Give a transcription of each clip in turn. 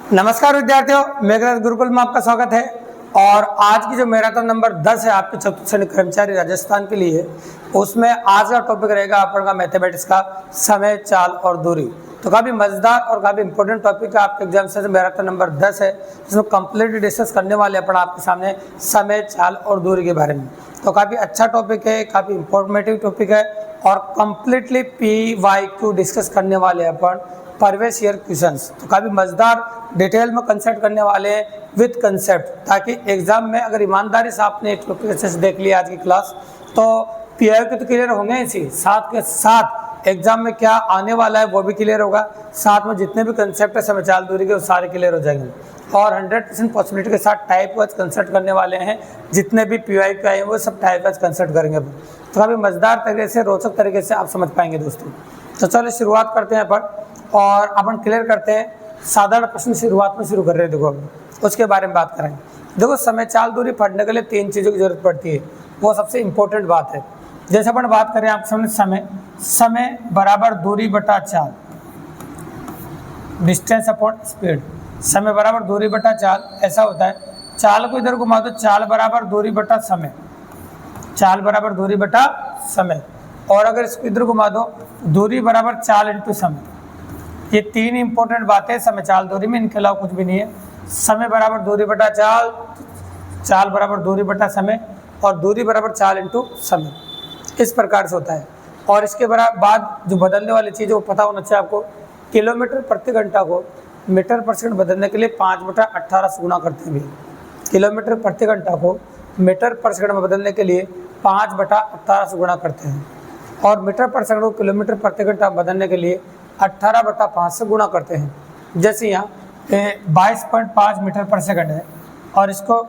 नमस्कार विद्यार्थियों, मेघराज गुरुकुल में आपका स्वागत है। और आज की जो मैराथन नंबर 10 है आपके चतुर्थ श्रेणी कर्मचारी राजस्थान के लिए, उसमें आज का टॉपिक रहेगा अपन का मैथमेटिक्स का समय, चाल और दूरी। तो काफ़ी मजेदार और काफ़ी इंपॉर्टेंट टॉपिक है आपके एग्जाम से। मैराथन नंबर 10 है, जिसमें कंप्लीटली डिस्कस करने वाले अपन आपके सामने समय, चाल और दूरी के बारे में। तो काफ़ी अच्छा टॉपिक है, काफ़ी इंफॉर्मेटिव टॉपिक है और कंप्लीटली PYQ डिस्कस करने वाले अपन परवेश ईयर क्वेश्चंस। तो काफ़ी मजेदार डिटेल में कंसेप्ट करने वाले हैं विद कंसेप्ट, ताकि एग्जाम में अगर ईमानदारी से आपने एक टॉपिक अच्छे से देख लिया आज की क्लास, तो PYQ तो क्लियर होंगे इसी साथ के साथ एग्जाम में क्या आने वाला है वो भी क्लियर होगा। साथ में जितने भी कंसेप्ट है समय, चाल, दूरी के वो सारे क्लियर हो जाएंगे। और 100% पॉसिबिलिटी के साथ टाइप वाइज कंसेप्ट करने वाले हैं। जितने भी PYQ आए हैं वो सब टाइप वाइज कंसेप्ट करेंगे। तो काफ़ी मजेदार तरीके से, रोचक तरीके से आप समझ पाएंगे दोस्तों। तो चलो शुरुआत करते हैं अपन, और अपन क्लियर करते हैं। साधारण प्रश्न शुरुआत में शुरू कर रहे हैं। देखो उसके बारे में बात करेंगे। देखो समय, चाल, दूरी पढ़ने के लिए 3 चीज़ों की जरूरत पड़ती है, वो सबसे इंपॉर्टेंट बात है। जैसे अपन बात करें आपके सामने समय, समय बराबर दूरी बटा चाल, डिस्टेंस अपॉन स्पीड। समय बराबर दूरी बटा चाल, ऐसा होता है। चाल को इधर घुमा दो, चाल बराबर दूरी बटा समय, चाल बराबर दूरी बटा समय। और अगर इसको इधर घुमा दो, दूरी बराबर चाल इंटू समय। ये 3 इंपॉर्टेंट बातें समय, चाल, दूरी में, इनके अलावा कुछ भी नहीं है। समय बराबर दूरी बटा चाल, चाल बराबर दूरी बटा समय, और दूरी बराबर चाल इंटू समय। इस प्रकार से होता है। और इसके बाद जो बदलने वाली चीज़ वो पता होना चाहिए आपको। किलोमीटर प्रति घंटा को मीटर पर सेकंड बदलने के लिए 5/18 से गुणा करते हैं। किलोमीटर प्रति घंटा को मीटर पर सेकंड में बदलने के लिए 5/18 से गुणा करते हैं। और मीटर पर सेकंड को किलोमीटर प्रति घंटा बदलने के लिए 18/5 से गुणा करते हैं। जैसे यहाँ 22.5 मीटर पर सेकंड है, और इसको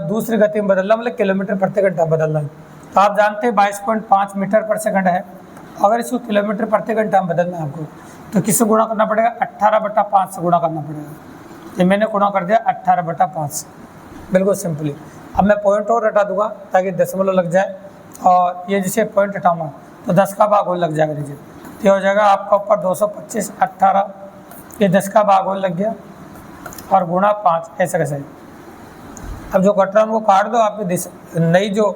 दूसरी गति में बदलना, मतलब किलोमीटर प्रति घंटा बदलना है। तो आप जानते हैं 22.5 मीटर पर सेकंड है। अगर इसको किलोमीटर प्रति घंटा में बदलना है आपको, तो किससे गुणा करना पड़ेगा? 18/5 से गुणा करना पड़ेगा। ये मैंने गुणा कर दिया 18/5, बिल्कुल सिंपली। अब मैं पॉइंट और हटा दूंगा ताकि दशमलव लग जाए, और ये जिसे पॉइंट हटाऊंगा तो 10 का भाग लग जाएगा नीचे। ये हो जाएगा आपका ऊपर 225, 18, ये 10 का भाग लग गया, और गुणा 5, ऐसा कैसे। अब जो कट रहा है उनको काट दो, आपकी नई जो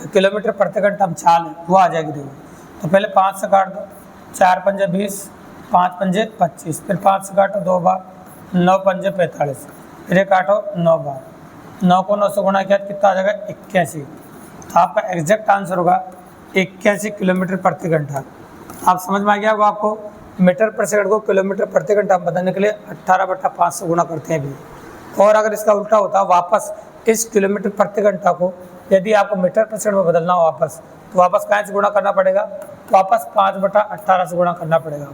किलोमीटर प्रति घंटा हम चाल है वो आ जाएगी। देखो तो पहले 5 से काट दो, 4 पंजे 20, 5 पंजे 25, फिर 5 से काटो 2 बार, 9 पंजे 45, फिर ये काटो 9 बार, 9 को 9 से गुणा किया कितना आ जाएगा? 81। तो आपका एग्जैक्ट आंसर होगा 81 किलोमीटर प्रति घंटा। आप समझ में आ गया होगा आपको। मीटर पर सेकंड को किलोमीटर प्रति घंटा बदलने के लिए 18/5 से गुणा करते हैं भी। और अगर इसका उल्टा होता, वापस इस किलोमीटर प्रति घंटा को यदि आपको मीटर पर सेकंड में बदलना हो वापस, तो वापस कहाँ से गुणा करना पड़ेगा? वापस 5/18 से गुणा करना पड़ेगा।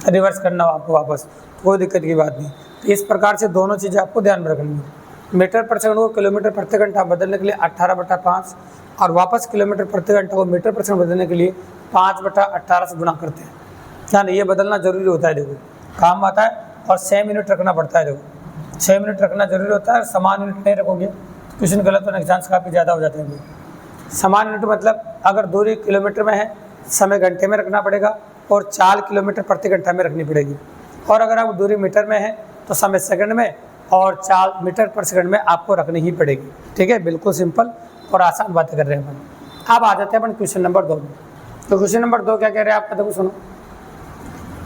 रिवर्स करना हो आपको वापस, कोई दिक्कत की बात नहीं। तो इस प्रकार से दोनों चीज़ें आपको ध्यान में रखनी है। मीटर पर सेकंड को किलोमीटर प्रति घंटा बदलने के लिए 18/5, और वापस किलोमीटर प्रति घंटा को मीटर पर सेकंड बदलने के लिए 5/18 से गुणा करते हैं। ध्यान, ये बदलना जरूरी होता है। देखो काम आता है, और 6 मिनट रखना पड़ता है। देखो 6 मिनट रखना जरूरी होता है। समान यूनिट नहीं रखोगे क्वेश्चन गलत होने के चांस काफ़ी ज़्यादा हो जाते हैं। समान यूनिट मतलब अगर दूरी किलोमीटर में है, समय घंटे में रखना पड़ेगा, और चाल किलोमीटर प्रति घंटा में रखनी पड़ेगी। और अगर आप दूरी मीटर में है तो समय सेकंड में, और चाल मीटर पर सेकंड में आपको रखनी ही पड़ेगी। ठीक है, बिल्कुल सिंपल और आसान बातें कर रहे हैं अपन। अब आ जाते हैं अपन क्वेश्चन नंबर 2 में। तो क्वेश्चन नंबर 2 क्या कह रहे हैं आपका? देखो सुनो।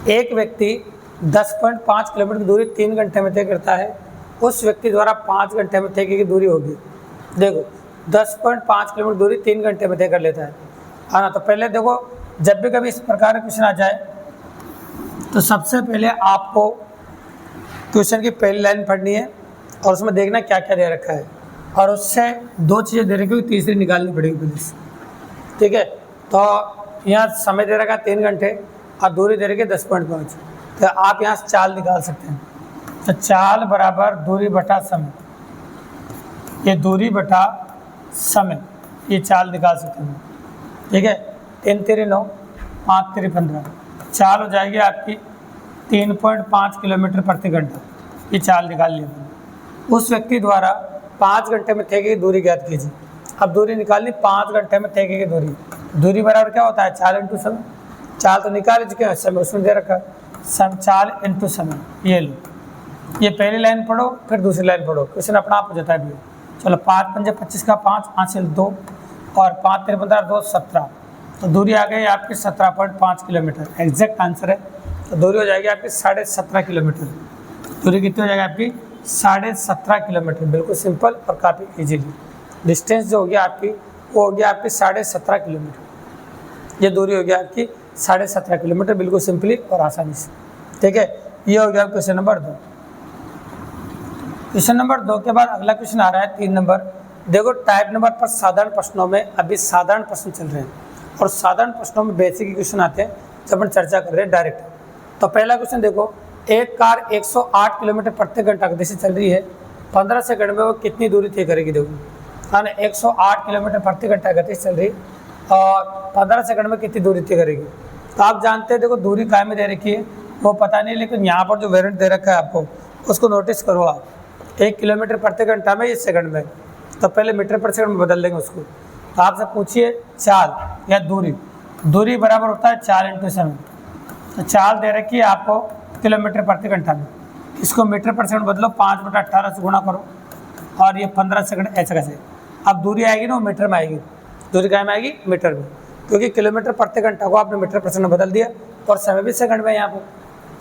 एक व्यक्ति 10.5 किलोमीटर की दूरी 3 घंटे में तय करता है। उस व्यक्ति द्वारा 5 घंटे में तय की दूरी होगी। देखो 10.5 किलोमीटर दूरी 3 घंटे में तय कर लेता है ना। तो पहले देखो, जब भी कभी इस प्रकार का क्वेश्चन आ जाए, तो सबसे पहले आपको क्वेश्चन की पहली लाइन पढ़नी है, और उसमें देखना क्या क्या दे रखा है, और उससे 2 चीज़ें दे रखी, तीसरी निकालनी पड़ेगी पुलिस। ठीक है, तो यहाँ समय दे रखा है 3 घंटे, और दूरी दे रखी है 10.5। तो आप यहाँ से चाल निकाल सकते हैं। तो चाल बराबर दूरी बटा समय, ये दूरी बटा समय, ये चाल निकाल सकते हैं। ठीक है, 3 3 9, 5 3 15, चाल हो जाएगी आपकी 3.5 किलोमीटर प्रति घंटा। ये चाल निकाल लिया। उस व्यक्ति द्वारा 5 घंटे में तय की दूरी ज्ञात कीजिए। अब दूरी निकालनी, 5 घंटे में तय की दूरी। दूरी बराबर क्या होता है? चाल इंटू समय। चाल तो निकाल चुके हैं, समय उसमें दे रखा है। चाल इंटू समय, ये लो। ये पहली लाइन पढ़ो फिर दूसरी लाइन पढ़ो, क्वेश्चन अपना आप हो जाता है भी। चलो 5 पंजे 25 का 5 हासिल 2 और 5 3 15 2 17, तो दूरी आ गई आपकी 17.5 किलोमीटर, एग्जैक्ट आंसर है। तो दूरी हो जाएगी आपकी 17.5 किलोमीटर। दूरी कितनी हो जाएगी आपकी 17.5 किलोमीटर, बिल्कुल सिंपल और काफ़ी इजीली। डिस्टेंस जो होगी आपकी वो होगी आपकी 17.5 किलोमीटर। ये दूरी होगी आपकी 17.5 किलोमीटर, बिल्कुल सिंपली और आसानी से। ठीक है, ये हो गया क्वेश्चन नंबर 2। क्वेश्चन नंबर 2 के बाद अगला क्वेश्चन आ रहा है 3 नंबर। देखो टाइप नंबर पर साधारण प्रश्नों में अभी साधारण प्रश्न चल रहे हैं और साधारण प्रश्नों में बेसिक क्वेश्चन आते हैं जब हम चर्चा कर रहे हैं डायरेक्ट। तो पहला क्वेश्चन देखो, एक कार 108 किलोमीटर प्रति घंटा गति से चल रही है, 15 सेकंड में वो कितनी दूरी तय करेगी? देखो हाँ, 108 किलोमीटर प्रति घंटा गति से चल रही और 15 सेकंड में कितनी दूरी तय करेगी? तो आप जानते हैं देखो दूरी काय में दे रखी है वो पता नहीं, लेकिन यहाँ पर जो वेरिएंट दे रखा है आपको उसको नोटिस करो आप। 1 किलोमीटर प्रति घंटा में, इस सेकंड में, तो पहले मीटर पर सेकंड में बदल देंगे उसको। तो आपसे पूछिए चाल या दूरी बराबर होता है 4 × समय। तो चाल दे रखी है आपको किलोमीटर प्रति घंटा में, इसको मीटर पर सेकंड बदलो, 5/18 से गुणा करो और ये 15 सेकंड ऐसे कैसे। अब दूरी आएगी ना वो मीटर में आएगी, दूरी क्या में आएगी? मीटर में, क्योंकि किलोमीटर प्रति घंटा को आपने मीटर पर सेकंड बदल दिया और समय भी सेकंड में यहाँ पर।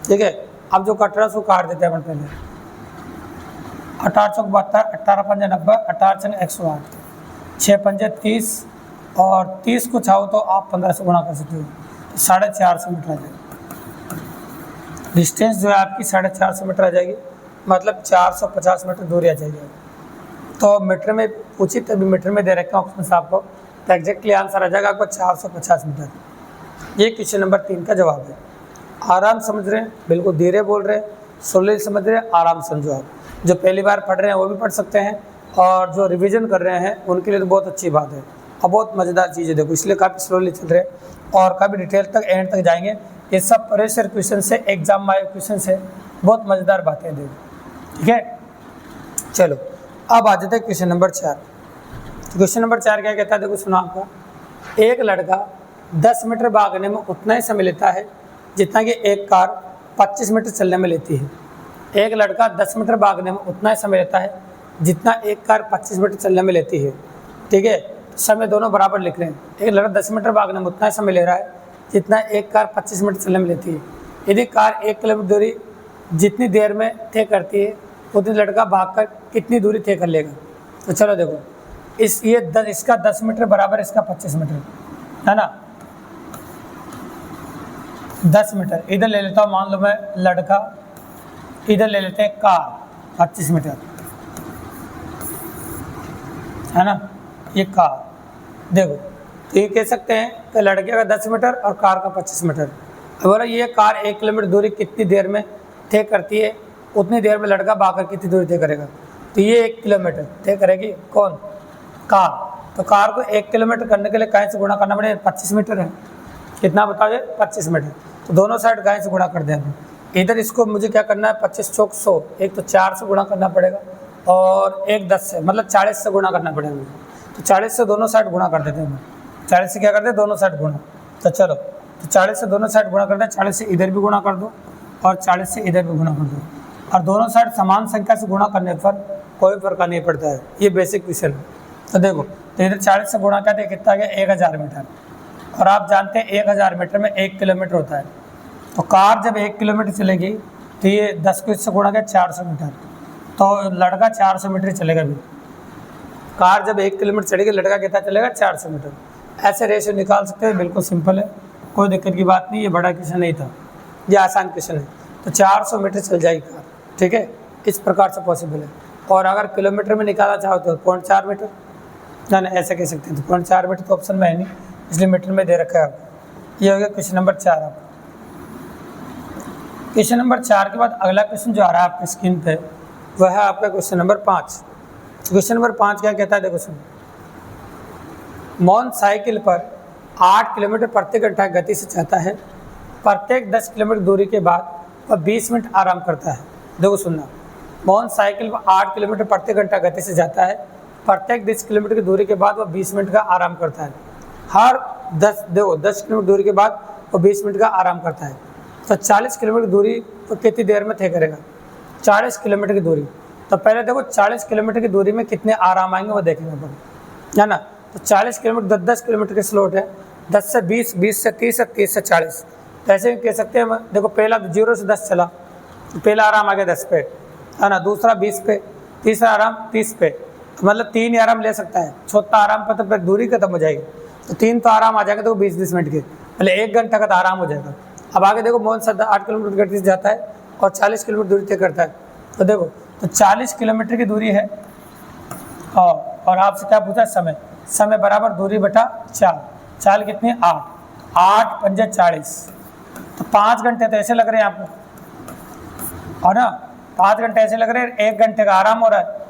ठीक है, अब जो कट रहा है उसको काट देते हैं अपन पहले। 18 72, 18 पंजे 90, 18 छंग 108, 6 पंजे 30 और 30 को चाहो तो आप 15 से गुणा कर सकते हो, 450 मीटर आ जाएगी। डिस्टेंस जो है आपकी 450 मीटर आ जाएगी, मतलब 450 मीटर दूरी आ जाएगी। तो मीटर में पूछी तभी मीटर में दे रखे हैं ऑप्शन से आपको, तो एग्जैक्टली आंसर आ जाएगा आपको 450 मीटर। ये क्वेश्चन नंबर 3 का जवाब है। आराम समझ रहे हैं, बिल्कुल धीरे बोल रहे हैं, स्लोली समझ रहे हैं, आराम समझो आप। जो पहली बार पढ़ रहे हैं वो भी पढ़ सकते हैं और जो रिवीजन कर रहे हैं उनके लिए तो बहुत अच्छी बात है और बहुत मज़ेदार चीज़ है। देखो इसलिए काफ़ी स्लोली चल रहे हैं और काफ़ी डिटेल तक एंड तक जाएंगे। ये सब प्रेशर क्वेश्चन से, एग्जाम वाले क्वेश्चन से, बहुत मज़ेदार बातें हैं देखो। ठीक है, चलो अब आ जाते हैं क्वेश्चन नंबर 4। तो क्वेश्चन नंबर 4 क्या कहता है? देखो सुनो आपका, एक लड़का 10 मीटर भागने में उतना ही समय लेता है जितना कि एक कार 25 मीटर चलने में लेती है। एक लड़का 10 मीटर भागने में उतना ही समय लेता है जितना एक कार 25 मीटर चलने में लेती है। ठीक है, समय दोनों बराबर लिख रहे हैं। एक लड़का 10 मीटर भागने में उतना ही समय ले रहा है जितना एक कार 25 मीटर चलने में लेती है। यदि कार 1 किलोमीटर दूरी जितनी देर में तय करती है उतनी लड़का भागकर कितनी दूरी तय कर लेगा? तो चलो देखो, इसका 10 मीटर बराबर इसका 25 मीटर है ना। 10 मीटर इधर ले लेता हूँ, मान लो मैं लड़का, इधर ले लेते हैं कार 25 मीटर है ना, ये कार। देखो तो ये कह सकते हैं कि लड़के का 10 मीटर और कार का 25 मीटर। अगर ये कार 1 किलोमीटर दूरी कितनी देर में तय करती है उतनी देर में लड़का भागकर कितनी दूरी तय करेगा? तो ये 1 किलोमीटर तय करेगी कौन? कार। तो कार को 1 किलोमीटर करने के लिए कहीं से गुणा करना पड़ेगा? 25 मीटर है, कितना बताओ? 25 मीटर। तो दोनों साइड कहीं से गुणा कर देंगे। इधर इसको मुझे क्या करना है? 25 चौक 100, एक तो 4 से गुणा करना पड़ेगा और एक 10 से, मतलब 40 से गुणा करना पड़ेगा मुझे। तो 40 से दोनों साइड गुणा कर देते हैं, 40 से क्या करते हैं? दोनों साइड गुणा। तो चलो, तो 40 से दोनों साइड गुणा करते हैं, 40 से इधर भी गुणा कर दो और 40 से इधर भी गुणा कर दो, और दोनों साइड समान संख्या से गुणा करने पर कोई फर्क नहीं पड़ता है। ये बेसिक क्वेश्चन है। तो देखो, तो इधर 40 से गुणा करते कितना आ गया? 1000 मीटर। और आप जानते हैं 1000 मीटर में 1 किलोमीटर होता है। तो कार जब 1 किलोमीटर चलेगी तो ये 10 को इससे गुणा किया 400 मीटर, तो लड़का 400 मीटर चलेगा भी। कार जब 1 किलोमीटर चलेगी, लड़का कितना चलेगा? 400 मीटर। ऐसे रेशियो निकाल सकते हैं, बिल्कुल सिंपल है, कोई दिक्कत की बात नहीं। ये बड़ा क्वेश्चन नहीं था, ये आसान क्वेश्चन है। तो 400 मीटर चल जाएगी कार। ठीक है, इस प्रकार से पॉसिबल है। और अगर किलोमीटर में निकालना चाहो तो 0.4 मीटर, ना ऐसे कह सकते हैं। तो 0.4 मीटर तो ऑप्शन में है नहीं, इसलिए मीटर में दे रखा है आपको। ये हो गया क्वेश्चन नंबर 4 आपका। क्वेश्चन नंबर 4 के बाद अगला क्वेश्चन जो आ रहा है आपकी स्क्रीन पे वह है आपका क्वेश्चन नंबर 5। क्वेश्चन नंबर 5 क्या कहता है? देखो सुनो, मोहन साइकिल पर 8 किलोमीटर प्रति घंटा गति से जाता है। प्रत्येक 10 किलोमीटर दूरी के बाद वह 20 मिनट आराम करता है। देखो सुनना, मोहन साइकिल पर 8 किलोमीटर प्रति घंटा गति से जाता है। प्रत्येक 10 किलोमीटर की दूरी के बाद वह 20 मिनट का आराम करता है। हर 10 किलोमीटर दूरी के बाद वो 20 मिनट का आराम करता है। तो 40 किलोमीटर दूरी तो कितनी देर में तय करेगा? 40 किलोमीटर की दूरी। तो पहले देखो 40 किलोमीटर की दूरी में कितने आराम आएंगे वो देखेंगे अपन, है ना। तो 40 किलोमीटर 10 किलोमीटर के स्लॉट है, 10 से 20, 20 से 30 है, 30 से 40। तो ऐसे ही कह सकते हैं हम, देखो पहला 0 से 10 चला, तो पहला आराम आ गया 10 पे, है ना, दूसरा 20 पे, तीसरा आराम 30 पे, मतलब 3 ही आराम ले सकता है। चौथा आराम पर तो फिर दूरी खत्म हो जाएगी, तो 3 तो आराम आ जाएगा, तो 20-20 मिनट के, मतलब 1 घंटा का तो आराम हो जाएगा। अब आगे देखो मोहन सर 8 किलोमीटर गति से जाता है और 40 किलोमीटर दूरी तय करता है। तो देखो तो 40 किलोमीटर की दूरी है, और आपसे क्या पूछा, समय, समय बराबर दूरी बटा चाल। चाल कितनी है, 8, 8 पंजे 40, तो 5 घंटे तो ऐसे लग रहे हैं आपको, और ना 5 घंटे ऐसे लग रहे हैं, 1 घंटे का आराम हो रहा है।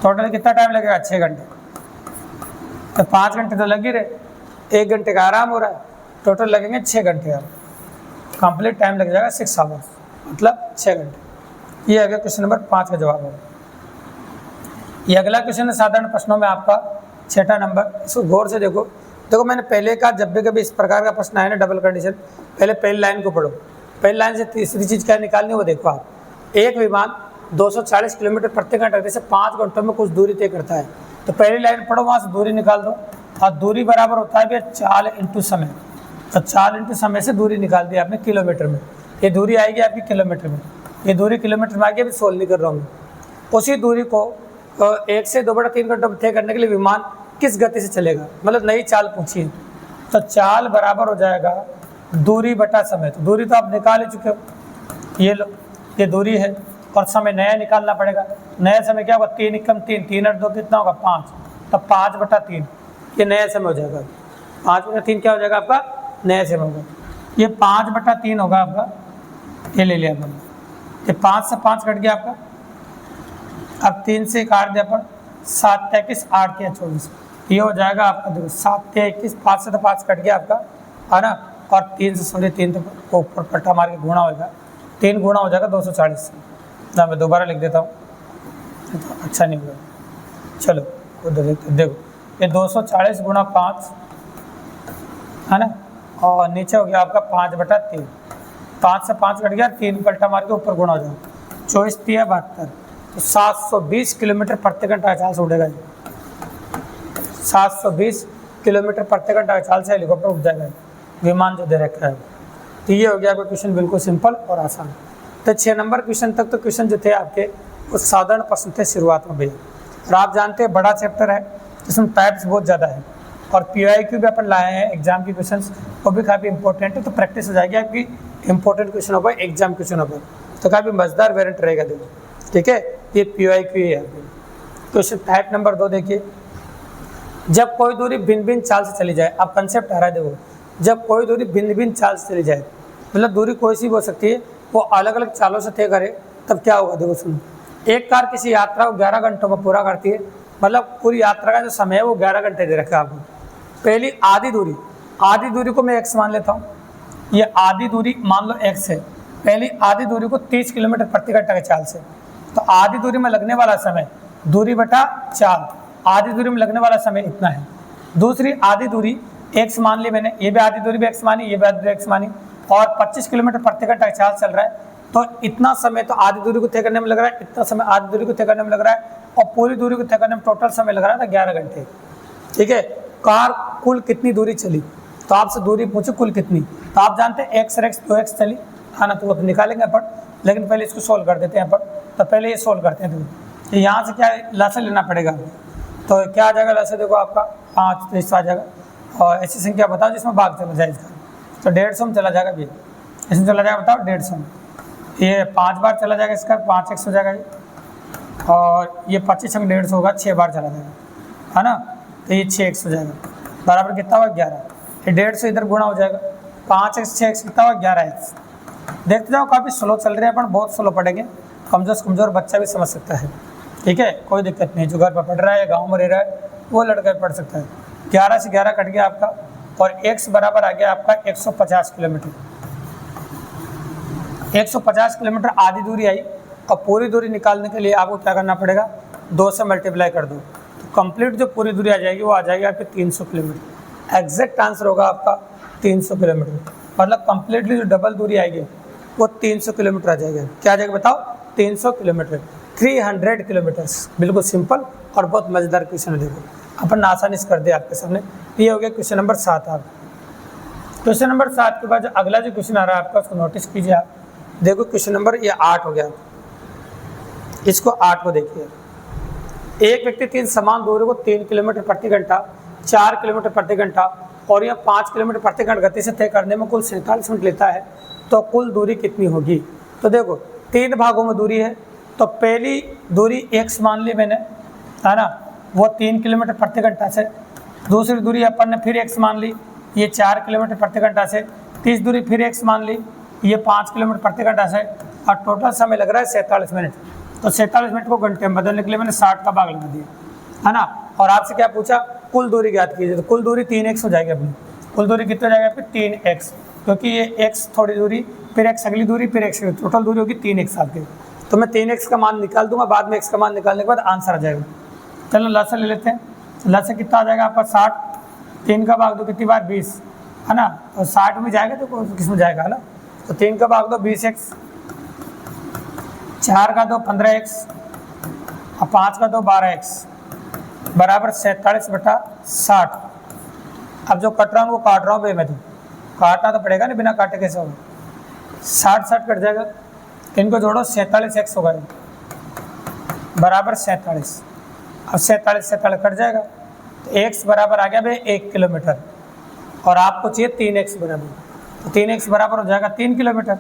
टोटल कितना टाइम लगेगा, 6 घंटे। तो 5 घंटे तो लग ही रहे, 1 घंटे का आराम हो रहा है, टोटल लगेंगे 6 घंटे। अब कंप्लीट टाइम लग जाएगा 6 आवर्स, मतलब 6 घंटे। ये अगला क्वेश्चन नंबर 5 का जवाब है। ये अगला क्वेश्चन है साधारण प्रश्नों में आपका 6ठा नंबर। इसको गौर से देखो। देखो मैंने पहले कहा जब भी कभी इस प्रकार का प्रश्न आए ना डबल कंडीशन, पहले पहली लाइन को पढ़ो, पहली लाइन से तीसरी चीज़ क्या निकालनी वो देखो आप। एक विमान 240 किलोमीटर प्रति घंटे से 5 घंटों में कुछ दूरी तय करता है। तो पहली लाइन पढ़ो, वहाँ से दूरी निकाल दो, और दूरी बराबर होता है भैया चाल इंटू समय। तो चाल इंटू समय से दूरी निकाल दी आपने किलोमीटर में, ये दूरी आएगी आपकी किलोमीटर में, ये दूरी किलोमीटर में आएगी, अभी सोल्व नहीं कर रहा हूँ। उसी दूरी को 1 से 2/3 घंटों में तय करने के लिए विमान किस गति से चलेगा, मतलब नई चाल पूछिए। तो चाल बराबर हो जाएगा दूरी बटा समय। तो दूरी तो आप निकाल ही चुके हो, ये लो, ये दूरी है, और समय नया निकालना पड़ेगा। नया समय क्या होगा, 3 × 3, 3 और 2 कितना होगा 5, तब 5/3 ये नया समय हो जाएगा। 5/3 क्या हो जाएगा आपका, नया समय होगा। ये 5/3 होगा आपका, ये ले लिया अपन, ये 5 से 5 कट गया आपका। अब 3 से काट दिया अपन, 7 × 21, 8 × 24, ये हो जाएगा आपका, देखो 7 × 21, 5 से तो 5 कट गया आपका, है ना, और 3 से सॉरी 3 तो ऊपर पट्टा मार के गुणा होगा, 3 गुणा हो जाएगा 240 से। ना मैं दोबारा लिख देता हूँ, तो अच्छा नहीं होगा। चलो उधर देखो, ये 240 × 5, है ना, और नीचे हो गया आपका 5/3, 5 से 5 कट गया, 3 पलटा मार के ऊपर गुणा हो जाएगा, 24 × 3 = 72, तो 720 किलोमीटर प्रति घंटा चाल से उड़ेगा। 720 किलोमीटर प्रति घंटा चाल से हेलीकॉप्टर उड़ जाएगा, विमान जो दे रखा है। तो ये हो गया आपका क्वेश्चन, बिल्कुल सिंपल और आसान। तो 6 नंबर क्वेश्चन तक तो क्वेश्चन जो थे आपके वो साधारण प्रश्न थे शुरुआत में भैया। और आप जानते हैं बड़ा चैप्टर है, जिसमें टाइप्स बहुत ज़्यादा है, और PYQ भी अपन लाए हैं एग्जाम की क्वेश्चन, वो भी काफ़ी इंपॉर्टेंट है। तो प्रैक्टिस हो जाएगी आपकी इंपॉर्टेंट क्वेश्चन पर, एग्जाम क्वेश्चन पर, तो काफ़ी मजेदार वेरिएंट रहेगा। देखो ठीक है, ये PYQ है। क्वेश्चन टाइप नंबर 2 देखिए, जब कोई दूरी भिन्न भिन्न चाल से चली जाए, अब कंसेप्ट आ रहा है देखो, जब कोई दूरी भिन्न भिन्न चाल से चली जाए, मतलब दूरी कोई सी भी हो सकती है, वो अलग अलग चालों से तय करे, तब क्या होगा देखो सुनो। एक कार किसी यात्रा को 11 घंटों में पूरा करती है, मतलब पूरी यात्रा का जो समय है वो 11 घंटे दे रखा है आपको। पहली आधी दूरी को मैं x मान लेता हूँ, ये आधी दूरी मान लो x है। पहली आधी दूरी को 30 किलोमीटर प्रति घंटा के चाल से, तो आधी दूरी में लगने वाला समय दूरी बटा चाल, आधी दूरी में लगने वाला समय इतना है। दूसरी आधी दूरी x मान ली मैंने, ये भी आधी दूरी भी x मानी, ये भी आधी दूरी x मानी, और 25 किलोमीटर प्रति घंटा चाल चल रहा है, तो इतना समय तो आधी दूरी को तय करने में लग रहा है, इतना समय आधी दूरी को तय करने में लग रहा है, और पूरी दूरी को तय करने में टोटल समय लग रहा था 11 घंटे। ठीक है, कार कुल कितनी दूरी चली, तो आपसे दूरी पूछे कुल कितनी, तो आप जानते हैं x और x 2x चली, है ना, तो वो तो निकालेंगे अपन, लेकिन पहले इसको सोल्व कर देते हैं अपन। तो पहले ये सोल्व करते हैं, तो यहाँ से क्या लसा लेना पड़ेगा, तो क्या आ जाएगा लसा, देखो आपका 5, तो इससे आ जाएगा, और ऐसी संख्या बताओ जिसमें भाग चला जाए इसका, तो 150 में चला जाएगा भैया, इसमें चला जाएगा बताओ 150 में, ये 5 बार चला जाएगा इसका 5x हो जाएगा ये, और ये 25 में 150 होगा, 6 बार चला जाएगा, है ना, तो ये 6x हो जाएगा, बराबर कितना हुआ 11, ये 150 इधर गुणा हो जाएगा, 5x 6x कितना हुआ 11x। देखते जाओ काफ़ी स्लो चल रहे हैं अपन, बहुत स्लो पढ़ेंगे, कमज़ोर से कमज़ोर बच्चा भी समझ सकता है। ठीक है, कोई दिक्कत नहीं, जो घर पर पढ़ रहा है, गाँव में रह रहा है, वो लड़का पढ़ सकता है। 11 से 11 कट गया आपका, और x बराबर आ गया आपका 150 किलोमीटर। 150 किलोमीटर आधी दूरी आई, और पूरी दूरी निकालने के लिए आपको क्या करना पड़ेगा, 2 से मल्टीप्लाई कर दो, तो कंप्लीट जो पूरी दूरी आ जाएगी वो आ जाएगी आपके 300 किलोमीटर। एग्जैक्ट आंसर होगा आपका 300 किलोमीटर, मतलब कंप्लीटली जो डबल दूरी आएगी वो 300 किलोमीटर आ जाएगा। क्या आ जाएगा बताओ? 300 किलोमीटर, 300 किलोमीटर्स। बिल्कुल सिंपल और बहुत मज़ेदार क्वेश्चन है। देखो अपन आसानी से कर दे आपके सामने। ये हो गया क्वेश्चन नंबर 7। आप क्वेश्चन नंबर 7 के बाद जो अगला जो क्वेश्चन आ रहा है आपका, उसको नोटिस कीजिए आप। देखो क्वेश्चन नंबर ये 8 हो गया, इसको 8 को देखिए। एक व्यक्ति 3 समान दूरी को 3 किलोमीटर प्रति घंटा, 4 किलोमीटर प्रति घंटा और यह 5 किलोमीटर प्रति घंटा गति से तय करने में कुल 47 मिनट लेता है, तो कुल दूरी कितनी होगी? तो देखो 3 भागों में दूरी है, तो पहली दूरी x मान ली मैंने, है ना, वो 3 किलोमीटर प्रति घंटा से। दूसरी दूरी अपन ने फिर x मान ली, ये 4 किलोमीटर प्रति घंटा से। तीसरी दूरी फिर x मान ली, ये 5 किलोमीटर प्रति घंटा से। और टोटल समय लग रहा है 47 मिनट। तो 47 मिनट को घंटे में बदलने के लिए मैंने 60 का भाग लगा दिया, है ना। और आपसे क्या पूछा? कुल दूरी ज्ञात कीजिए। तो कुल दूरी 3x हो जाएगी अपनी। कुल दूरी कितना हो जाएगा आपकी? 3x, क्योंकि ये x थोड़ी दूरी, फिर x अगली दूरी, फिर x, टोटल दूरी होगी 3x आपकी। तो मैं 3x का मान निकाल दूंगा, बाद में x का मान निकालने के बाद आंसर आ जाएगा। चलो लसा ले लेते हैं। लसा कितना आ जाएगा आपका? 60। 3 का भाग दो कितनी बार? 20, है ना। तो 60 में जाएगा तो किस में जाएगा, है ना। तो 3 का भाग दो 20x, 4 का दो 15x और 5 का दो 12x बराबर 47/60। अब जो कट रहा हूँ वो काट रहा हूँ भाई, मैं तो काटना तो पड़ेगा नहीं, बिना काटे कैसे होगा? 60 कट जाएगा, इनको जोड़ो 47x होगा बराबर 47। अब 47 कट जाएगा तो x बराबर आ गया भाई 1 किलोमीटर और आपको चाहिए 3x बराबर। तो 3x बराबर हो जाएगा 3 किलोमीटर।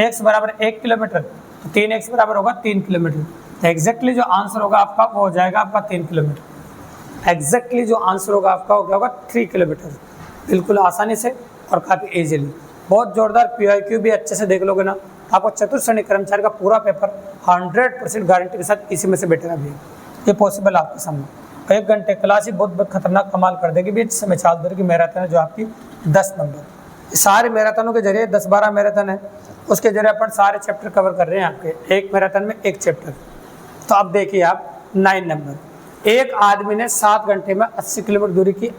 x बराबर 1 किलोमीटर, तो 3x बराबर होगा 3 किलोमीटर। तो एग्जैक्टली जो आंसर होगा आपका वो हो जाएगा आपका 3 किलोमीटर। एग्जैक्टली जो आंसर होगा आपका हो गया होगा 3 किलोमीटर। बिल्कुल आसानी से और काफ़ी ईजिली। बहुत जोरदार PYQ भी अच्छे से देख लोगे ना, आपको चतुर्थ श्रेणी कर्मचारी का पूरा पेपर 100% गारंटी के साथ इसी में से बैठेगा भी। ये पॉसिबल आपके सामने। 1 घंटे क्लास ही बहुत खतरनाक कमाल कर देगी भी। इस समय चाल दूरी की मैराथन है जो आपकी 10 नंबर। सारे मैराथनों के जरिए 10-12 मैराथन है, उसके जरिए अपन सारे चैप्टर कवर कर रहे हैं आपके। एक मैराथन में एक चैप्टर। तो अब देखिए आप 9 नंबर। एक आदमी ने 7 घंटे में 80 किलोमीटर दूरी की